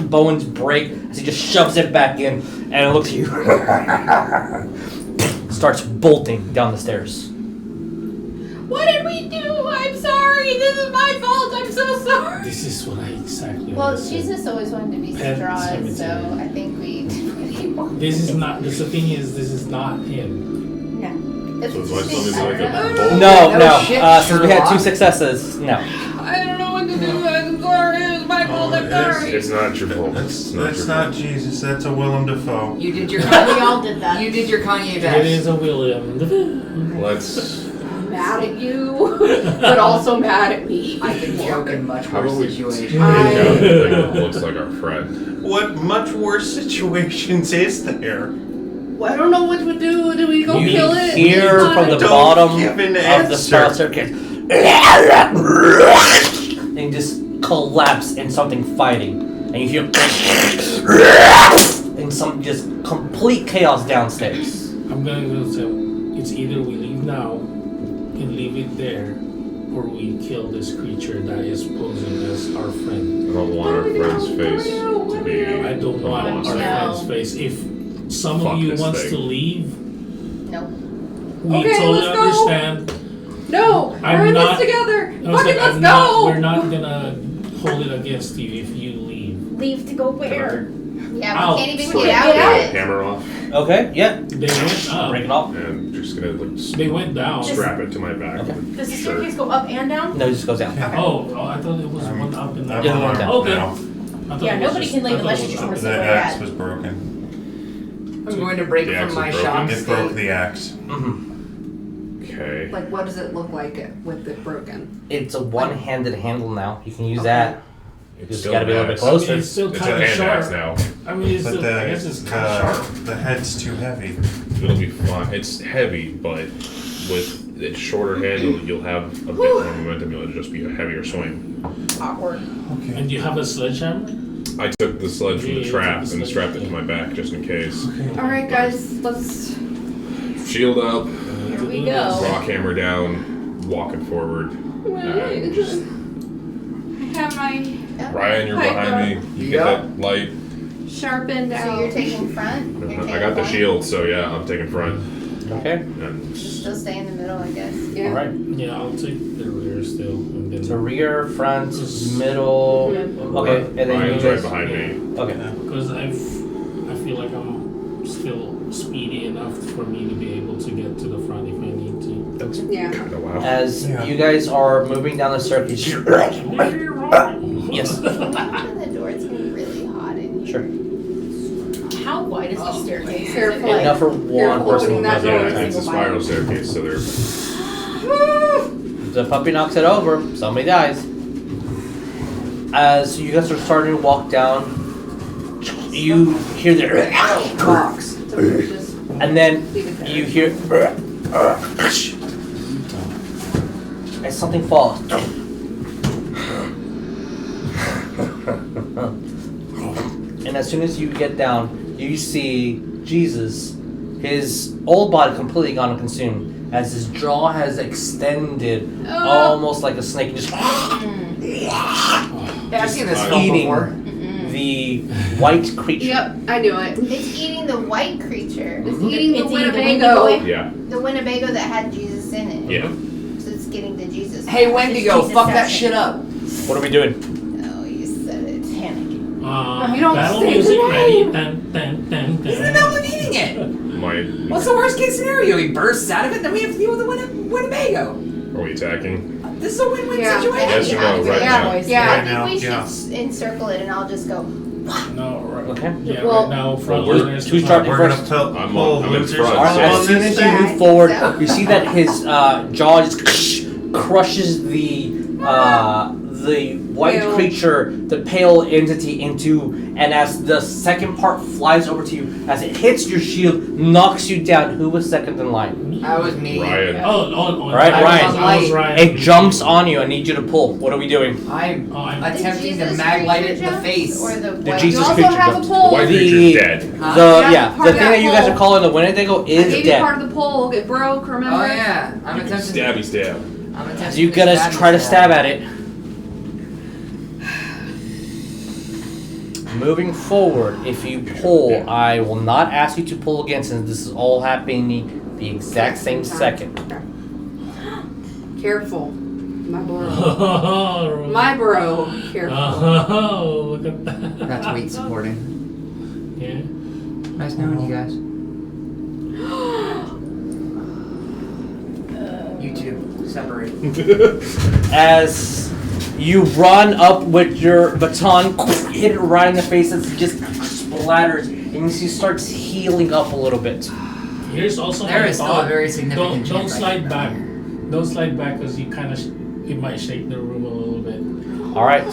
bones break as he just shoves it back in, and it looks at you. Starts bolting down the stairs. What did we do? I'm sorry. This is my fault. I'm so sorry. This is what I exactly Well, wanted to say. Jesus always wanted to be Pet straws, so cemetery. I think we. This is not. The thing is, this is not him. No. It's So it's like just- something I like don't a know. bowl? No. shit, Since we had 2 Sherlock. successes, no. I don't know what to do. I'm sorry. It was my fault. I'm sorry. It's not your fault. That's your not fault. Jesus. That's a Willem Dafoe. You did your We all did that. You did your Kanye It best. is a William. Let's. Mad at you, but also mad at me. I can joke in much How worse about we situations. take out the thing that looks like our friend? What much worse situations is there? Well, I don't know what to do. Do we go You kill it? hear from the Don't bottom give an of the answer. spiral staircase, and you just collapse in something fighting, and you hear and some just complete chaos downstairs. I'm gonna go say it's either we leave now and leave it there, or we kill this creature that is posing as our friend. I don't want our friend's face to be. I don't want our monster. friend's face. If some Fuck of you this wants thing. to leave, No. we Okay, totally let's go. understand. No, I'm we're in not- this together. I was Fucking like, let's I'm not- go. We're not gonna hold it against you if you leave. Leave to go where? Yeah, Out. we can't even So get out get of out. it. Hammer off Okay, yeah. They went up. Break it off. and just gonna like They went down. strap it to my back. Okay. with a Does the shirt. staircase go up and down? No, it just goes down. Oh, I thought it was one up and I'm down. Yeah, armed down. Okay. now. I thought Yeah, it was nobody just- can leave I thought unless it you was just up wanna and The sit down. where axe at. was broken. I'm going to break The from axe my is broken. shock It broke state. the axe. Okay. Like, what does it look like with it broken? It's a one-handed handle now. You can use that. It's Just still gotta be a an little bit axe. closer. It's still It's a kind of hand axe sharp. now. I mean, it's But still, I guess it's kind of sharp. the head's too heavy. It'll be fine. It's heavy, but with its shorter handle, you'll have a bit more momentum. It'll just be a heavier swing. Awkward. Okay. And you have a sledgehammer? I took the sledge from the Yeah, trap it's a and sledge. strapped it to my back just in case. All right, guys, let's. Shield up, Here we go. rock hammer down, walking forward. Just, I have my Ryan, you're behind me. You get Yeah. that light. sharpened So out. you're taking front? You're taking I got the front? shield, so yeah, I'm taking front. Okay. And Still stay in the middle, I guess. Yeah. All right. Yeah, I'll take the rear still. And then, So rear, front, middle. Okay, and then you Ryan's right guys. behind me. Okay. because I feel like I'm still speedy enough for me to be able to get to the front if I need to. Yeah. Kinda loud. As Yeah. you guys are moving down the staircase. Yes. Open the door, it's gonna be really hot in here. Sure. How wide is the staircase? Careful. Is it Enough for You're one person. opening that to door. go. Yeah, it's a spiral staircase, so they're. If the puppy knocks it over, somebody dies. As you guys are starting to walk down, you hear the Box. So just and then leave it there. you hear as something falls. And as soon as you get down, you see Jesus, his old body completely gone and consumed, as his jaw has extended almost like a snake, just I've seen this film eating before. the white creature. Yep, I knew it. It's eating the white creature. It's eating the It's eating the Winnebago. Wendigo. Yeah. The Winnebago that had Jesus in it. Yeah. So it's getting the Jesus. Hey, part. Wendigo, Jesus fuck that says it. shit up. What are we doing? Oh, you said it. Panicking. You don't Battle say music the ready. name. Dun, dun, dun, He's in the dun. middle of eating it. My. What's the worst case scenario? He bursts out of it, then we have to deal with the Winnebago. Are we attacking? This is a win-win Yeah. situation. Yes or no, right Yeah. now? Yeah. Right I now, think we yeah. should encircle it, and I'll just go. No, right. Okay. Yeah, Well- right now, front Well, we're runners. two start- We're gonna First. pull I'm in losers front, Alright, so- as on soon this as you thing. move forward, you see that his jaw just crushes the white Pale. creature, the pale entity into, and as the second part flies over to you, as it hits your shield, knocks you down. Who was second in line? That was me. Ryan. Oh, Right, I was- Ryan. I was Ryan. It jumps on you. I need you to pull. What are we doing? I'm Oh, I'm- attempting The to Jesus mag light it creature in the jumps, face. Or the The white- Jesus You also creature have a jumps. The pole. white The- creature's dead. Huh? The Yeah, the part thing of that you guys pole. are calling the Wendigo I is gave you dead. part of the pole. It broke, remember? Oh yeah, I'm You can attempting. stabby stab. I'm attempting. You gotta try to stab at it. Moving forward, if you pull, I will not ask you to pull again since this is all happening the exact same second. Careful. My bro. Oh, My bro. Careful. oh, look at that. That's weight supporting. Yeah. Nice knowing you guys. You two, separate. As you run up with your baton, hit it right in the face, as it just splatters, and you see it starts healing up a little bit. Here's also There my is still thought. a very significant Don't chance I slide can back. remember. Don't slide back because you kind of it might shake the room a little bit. All right.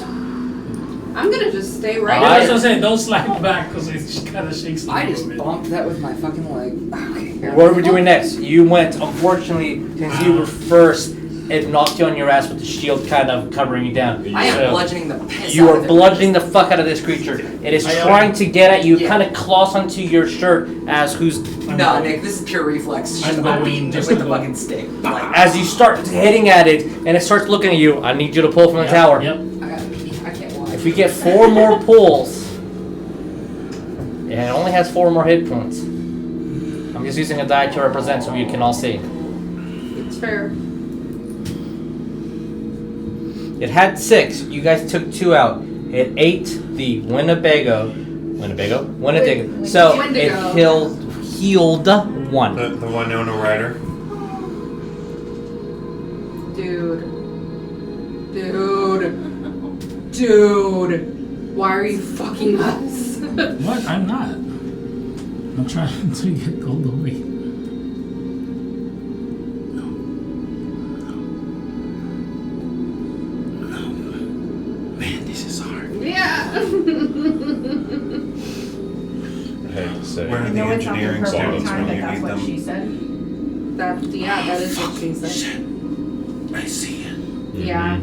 I'm gonna just stay right Alright. That's here. what I'm saying. Don't slide back because it kind of shakes the I room just a bit. bumped that with my fucking leg. Okay. here. What are we doing next? You went, unfortunately, since you were first, it knocked you on your ass with the shield kind of covering you down. I am So, bludgeoning the piss you out are of it. bludgeoning the fuck out of this creature. It is I am. trying to get at you, Yeah. kind of claws onto your shirt as who's No, Nick, this is pure reflex. It's I'm just going beating it just with the to go. fucking stick. Like, as you start hitting at it and it starts looking at you. I need you to pull from the tower. Yep. I gotta pee. I can't watch. If we get 4 more pulls, and it only has 4 more hit points. I'm just using a die to represent so you can all see. It's fair. It had 6. You guys took 2 out. It ate the Winnebago. So Wendigo. it healed 1. The Winona Rider. Dude. Why are you fucking us? What? I'm not. I'm trying to get gold away. Man, this is hard. Yeah. I hate to say. Where are the No one told me engineering her students time when that you that's need what she them? said. That is what she said. I see it. Yeah.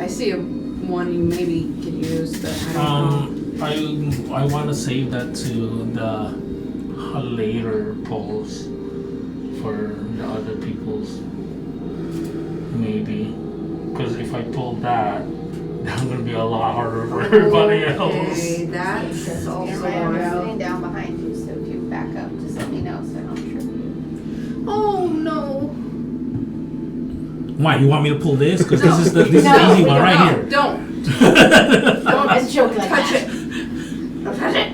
I see one you maybe could use, but I don't know. I want to save that to the later polls for the other people's maybe because if I pull that, that's gonna be a lot harder for everybody else. Okay, that's also Jeremiah, I'm out. sitting down behind you, so if you back up, just let me know so I don't trip you. Oh no. Why you want me to pull this? Because this is the easy one right here. Don't. Don't joke like Touch that. it. Don't touch it.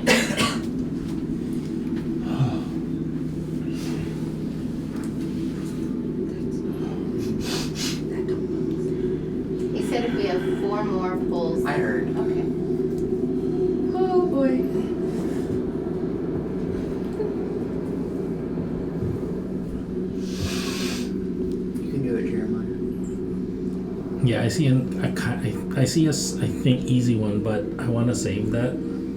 He said if we have 4 more pulls. I heard. Okay. Oh boy. You can do it, Jeremiah. Yeah, I see I see a I think easy one, but I want to save that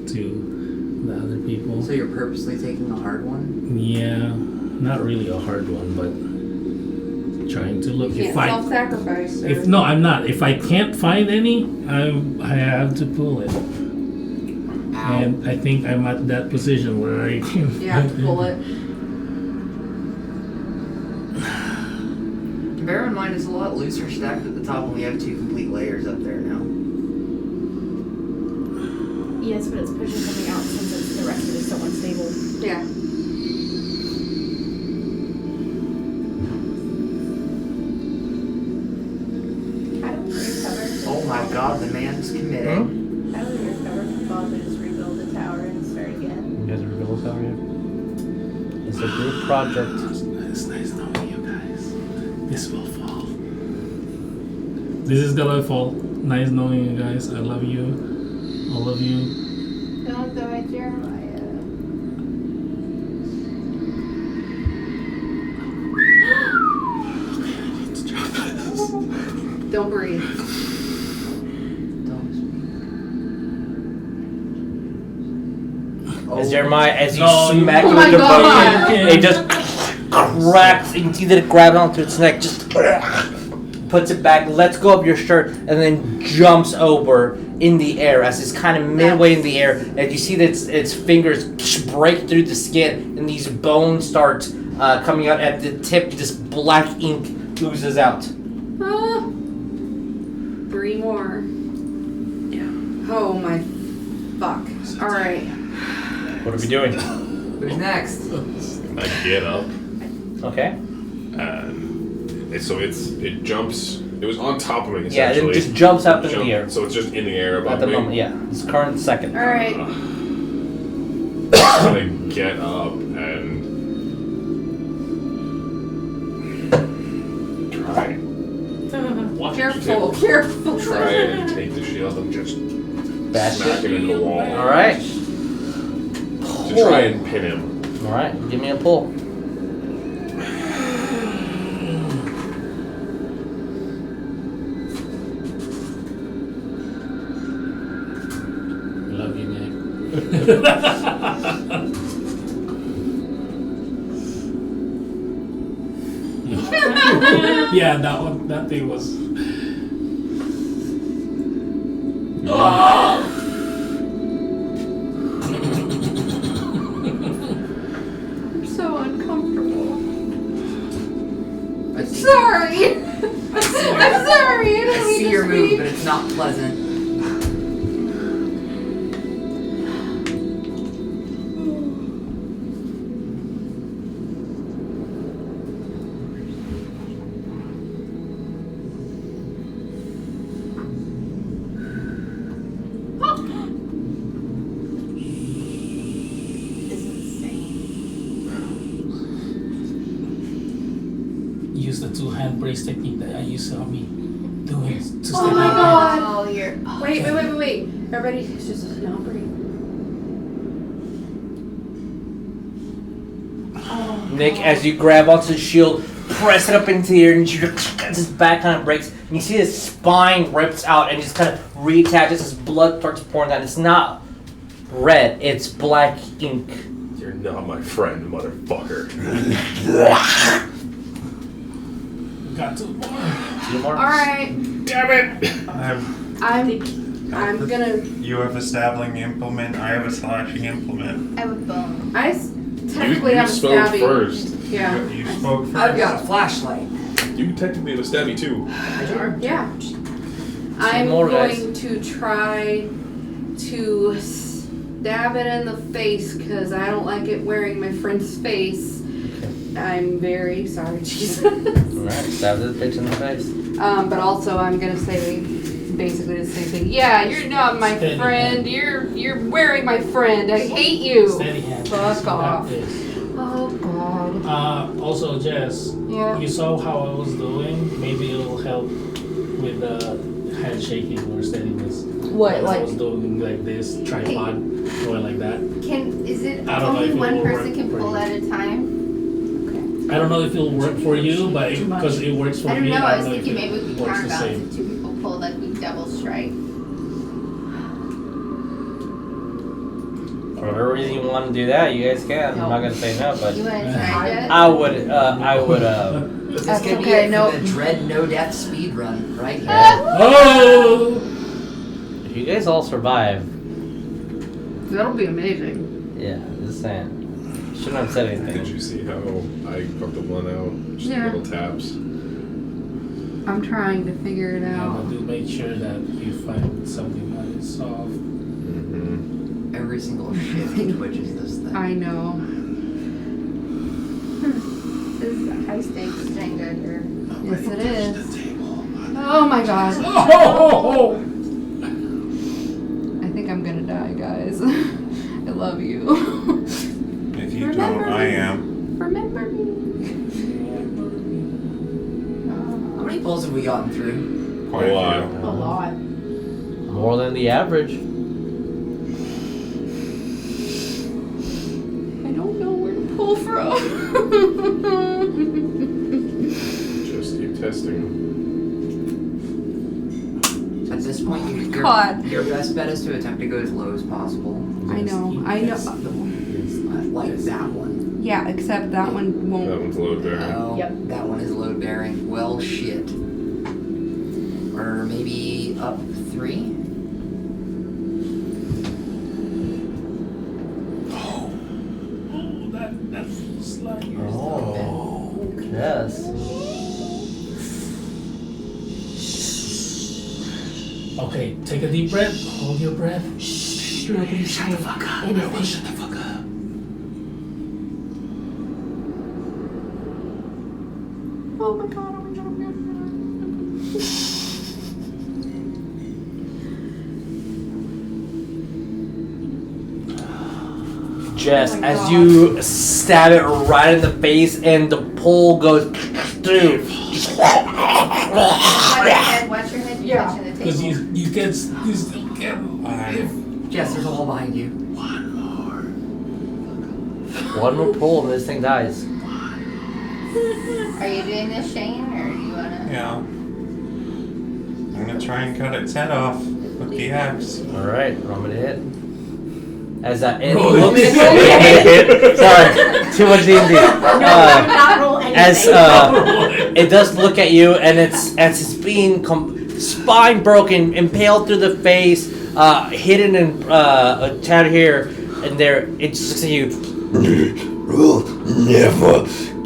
to the other people. So you're purposely taking a hard one? Yeah, not really a hard one, but trying to look. You If can't I self-sacrifice. Sir. if no, I'm not. If I can't find any, I have to pull it. And I think I'm at that position where I can. You have to pull it. Bear in mind, it's a lot looser stacked at the top, and we have 2 complete layers up there now. Yes, but it's pushing something out since the rest of it is so unstable. Yeah. How do we recover? Oh my god, the man's committing. How do we recover from falls? We just rebuild the tower and start again. You guys reveal this out yet? It's a group project. It's nice knowing you guys. This will fall. This is gonna fall. Nice knowing you guys. I love you. All of you. Don't die, Jeremiah. Don't breathe. As Jeremiah, as you No, smack Oh it my with the God. bow, it just cracks. You can see that it grabs onto its neck, just puts it back, lets go of your shirt, and then jumps over in the air as it's kind of midway in the air. And you see that its fingers break through the skin, and these bones start coming out at the tip. This black ink oozes out. Ah. 3 more. Yeah. Oh my fuck. Alright. What are we doing? Who's next? I get up, Okay. and so it jumps. It was on top of me Yeah, essentially. it just jumps up in the air. So it's just in the air above At the me. moment, yeah. It's current second. Alright. I get up and try. Watch Careful, careful. Try and take the shield and just Bash smack it. it into the wall. Alright. To try and pin him. Alright, give me a pull. Love you, Nick. Yeah, that thing was. I'm so uncomfortable. I see, Sorry. I'm sorry. I I don't see mean your to move, speak. but it's not pleasant. This is insane. Use the 2-hand brace technique that I used on me doing to stay Oh my my God. Oh, you're. Wait. Everybody, just don't breathe. Nick, as you grab onto the shield, press it up into the air, and his back kind of breaks, and you see his spine rips out and just kind of reattaches. His blood starts pouring down. It's not red; it's black ink. You're not my friend, motherfucker. Got 2 more. 2 more. Alright. Damn it! I'm gonna. You have a stabbing implement. I have a slashing implement. I have a bone. Technically You have a spoke stabbing. first. Yeah. You spoke first. I've got a flashlight. You technically have a stabby too. Yeah. I'm more, going to try to stab it in the face because I don't like it wearing my friend's face. I'm very sorry, Jesus. Alright, stab this bitch in the face. But also I'm gonna say basically the same thing. Yeah, you're not my Steady friend. hand. You're wearing my friend. I hate you. Steady hand. Fuck You got off. this. Oh God. Also, Jess, Yeah. you saw how I was doing. Maybe it'll help with the handshaking or steadiness. What, I like? was doing like this tripod, going like that. Is it I don't know only if it one will person work can for pull you. at a time? I don't know if it'll work for you, but because it works for I don't me, know. I was if thinking it maybe we could works the counterbalance same. if 2 people pull, like we double strike. For whatever reason you want to do that, you guys can. I'm not gonna say no, but You want to try it? I would. This is That's gonna be okay, it no. for the Dread No Death speed run, right here. Oh! If you guys all survive, That'll be amazing. yeah, just saying. Shouldn't have said Did anything. you see how I fucked the one out? Just Yeah. little taps. I'm trying to figure it Yeah, out. but do make sure that you find something that is soft. Mm-hmm. every single shift twitches this thing. I know. This is a high stakes Jenga here. Yes, it is. Oh my god. Oh! I think I'm gonna die, guys. I love you. If you Remember don't, I me. am. Remember me. How many pulls have we gotten through? Quite A lot. a A lot. More than the average. I don't know where to pull from. Just keep testing. At this point, God. your best bet is to attempt to go as low as possible. I know. Like that one. Yeah, except that one That won't. one's load bearing. Oh, Yep. that one is load bearing. Well, shit. Or maybe up 3? Oh, that feels like. Oh, yes. Okay, take a deep breath. Hold your breath. You're not gonna say anything. Shut the fuck up. Oh my god, oh my god, oh my god. Jess, Oh my as God. you stab it right in the face and the pole goes through. Watch your head, you're Yeah. touching the Because table. you still get. Jess, there's a hole behind you. One more pull and this thing dies. Are you doing this, Shane, or do you wanna? Yeah. I'm gonna try and cut its head off with the axe. Alright, I'm gonna hit. As that it Roll looks it. hit. Sorry, too much D&D. Not roll anything. As it does look at you, and it's being spine broken, impaled through the face, hidden in down here, and there it just looks at you. Will never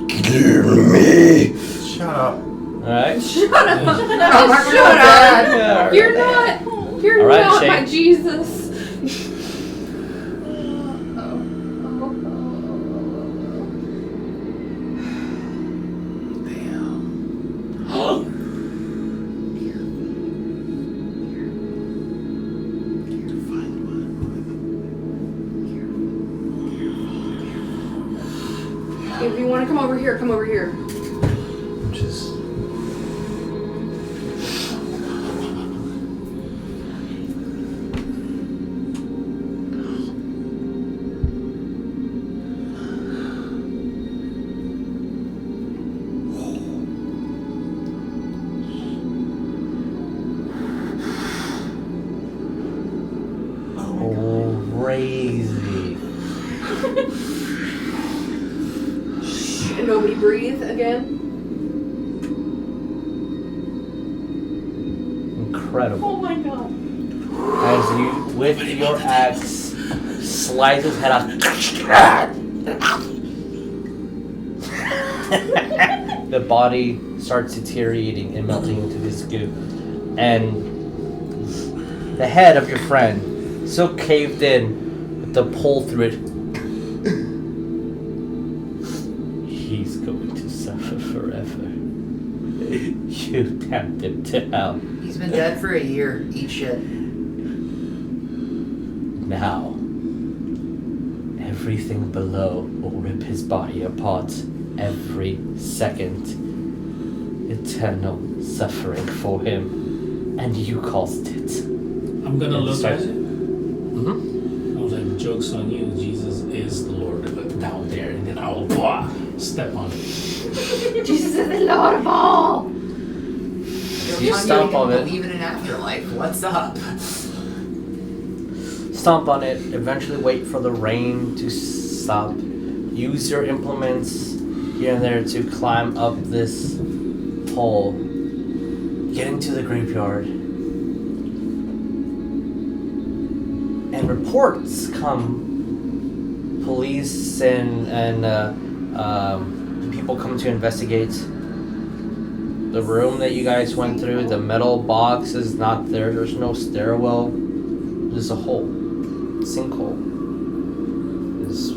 kill me. Shut up. All right. Shut up! Oh, Shut up! Yeah. You're not. You're All right, not Shane. my Jesus. If you want to come over here, come over here. Just. Crazy. And nobody breathe again. Incredible. Oh my god. As you, with your axe, slice his head off. The body starts deteriorating and melting into this goo. And the head of your friend, so caved in with the pole through it, he's going to suffer forever. You damned him to hell. He's been dead for a year. Eat shit. Now, everything below will rip his body apart every second. Eternal suffering for him, and you caused it. I'm gonna look at it. Mm-hmm. I was like, joke's on you, Jesus is the Lord down there, and then I'll step on it. Jesus is the Lord of all. You stomp on it. Believe in an afterlife. What's up? Stomp on it, eventually wait for the rain to stop. Use your implements here and there to climb up this pole. Get into the graveyard. And reports come. Police and people come to investigate. The room that you guys went through, the metal box is not there. There's no stairwell. There's a hole. sinkhole is.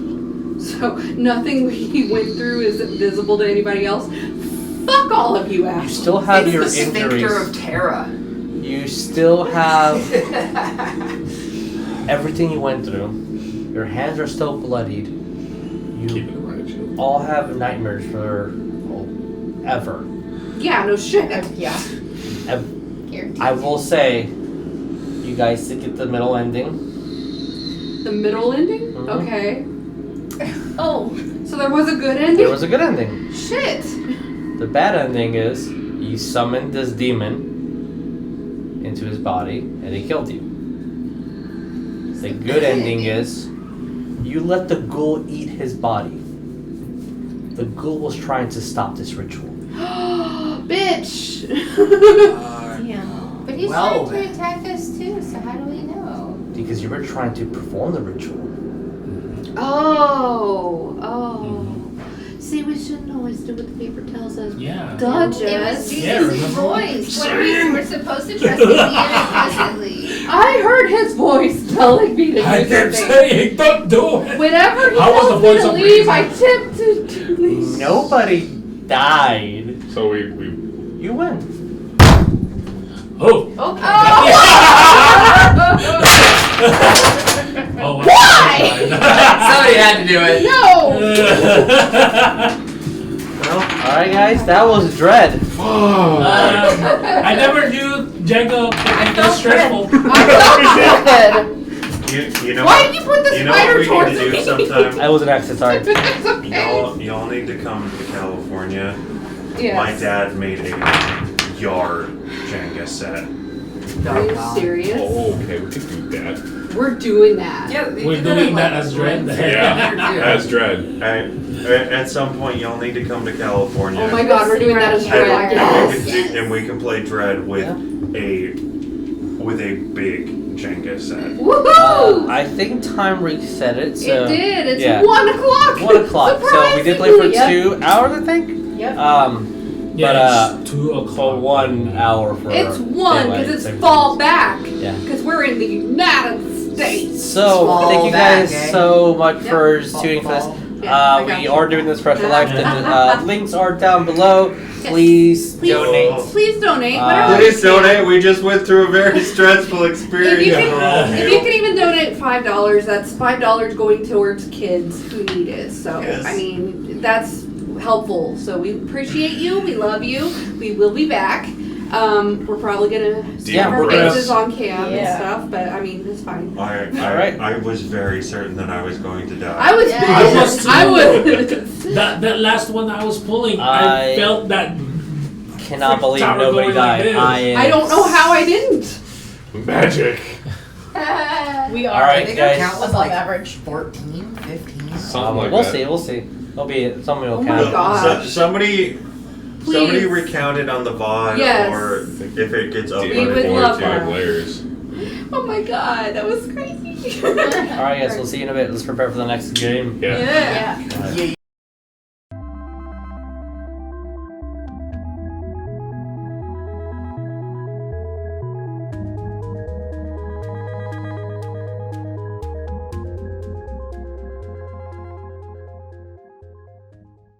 So nothing we went through is visible to anybody else. Fuck all of you You assholes. still have It's your the sphincter injuries. of Terra. You still have everything you went through. Your hands are still bloodied. Keep You it in mind, shield. all have nightmares for ever. Yeah, no shit. Yeah. Guaranteed. I will say, you guys did get the middle ending. The middle ending? Mhm. Okay. Oh, So there was a good ending? There was a good ending. Shit. The bad ending is you summoned this demon into his body and he killed you. The good ending is you let the ghoul eat his body. The ghoul was trying to stop this ritual. Bitch. Damn. but he's Well, trying to attack us too, so how do we know? Because you were trying to perform the ritual. Oh. See, we shouldn't always do what the paper tells us. Yeah. Duh, It was Jess. Yeah, Jesus' remember? voice. What we were supposed to trust him implicitly. I heard his voice telling me to I do kept something. saying, don't do it. Whenever he How was tells the me voice to of leave, reason? I tip to leave. Nobody died. So we You win. Oh. Oh, Why? Somebody had to do it. No! Well, alright guys, that was Dread. I never knew Django could be this stressful. I You know Why did you put the you know what spider we towards need to do me? sometime? That was an accident, sorry. It's okay. Y'all need to come to California. Yes. My dad made a yard Jenga set. Are you serious? Oh, okay, we can do that. We're doing that. Yeah, they We're did doing in, that like, as Dread. Yeah. As Dread. At some point, y'all need to come to California. Oh my god, we're doing that as And, Dread. Yes. and we can play Dread with a big Jenga set. Woohoo! I think time reset it, so. It did. It's yeah. 1 o'clock. 1 o'clock. So we did play for Surprisingly. 2 hours, I think. Yep. Yeah, it's 2 o'clock. For 1 hour for. It's 1 daylight because it's savings. fall back. Yeah. Because we're in the United States. So Fall thank you back, guys eh? so much Yep. for Fall, tuning for this. fall. Yeah, I got We you. are doing this for Extra Life. The Yeah. links are down below. Please Please. donate. Please donate. Uh, Whatever Please you can. donate. We just went through a very stressful experience. If you, for all of can, if you can even donate $5, that's $5 going towards kids who need it. So, Yes. I mean, that's helpful. So we appreciate you. We love you. We will be back. We're probably gonna Yeah, have our we're gonna- faces on cam and Yeah. stuff, but I mean, it's fine. Alright. I was very certain that I was going to die. I was. Yeah. I was too. I was. That last one I was pulling, I- I felt that. Cannot believe Tower nobody going like died. this. I don't know how I didn't. Magic. We are All right, I think our guys. count was above like average. 14, 15. Something like we'll that. see. We'll see. There'll be somebody will Oh count. my God. Somebody Please. recount it on the VOD, Yes. or if it gets We uploaded. would love 5 that. layers. Oh my god, that was crazy. All right, guys. We'll see you in a bit. Let's prepare for the next game. Yeah. Yeah. Yeah. Yeah.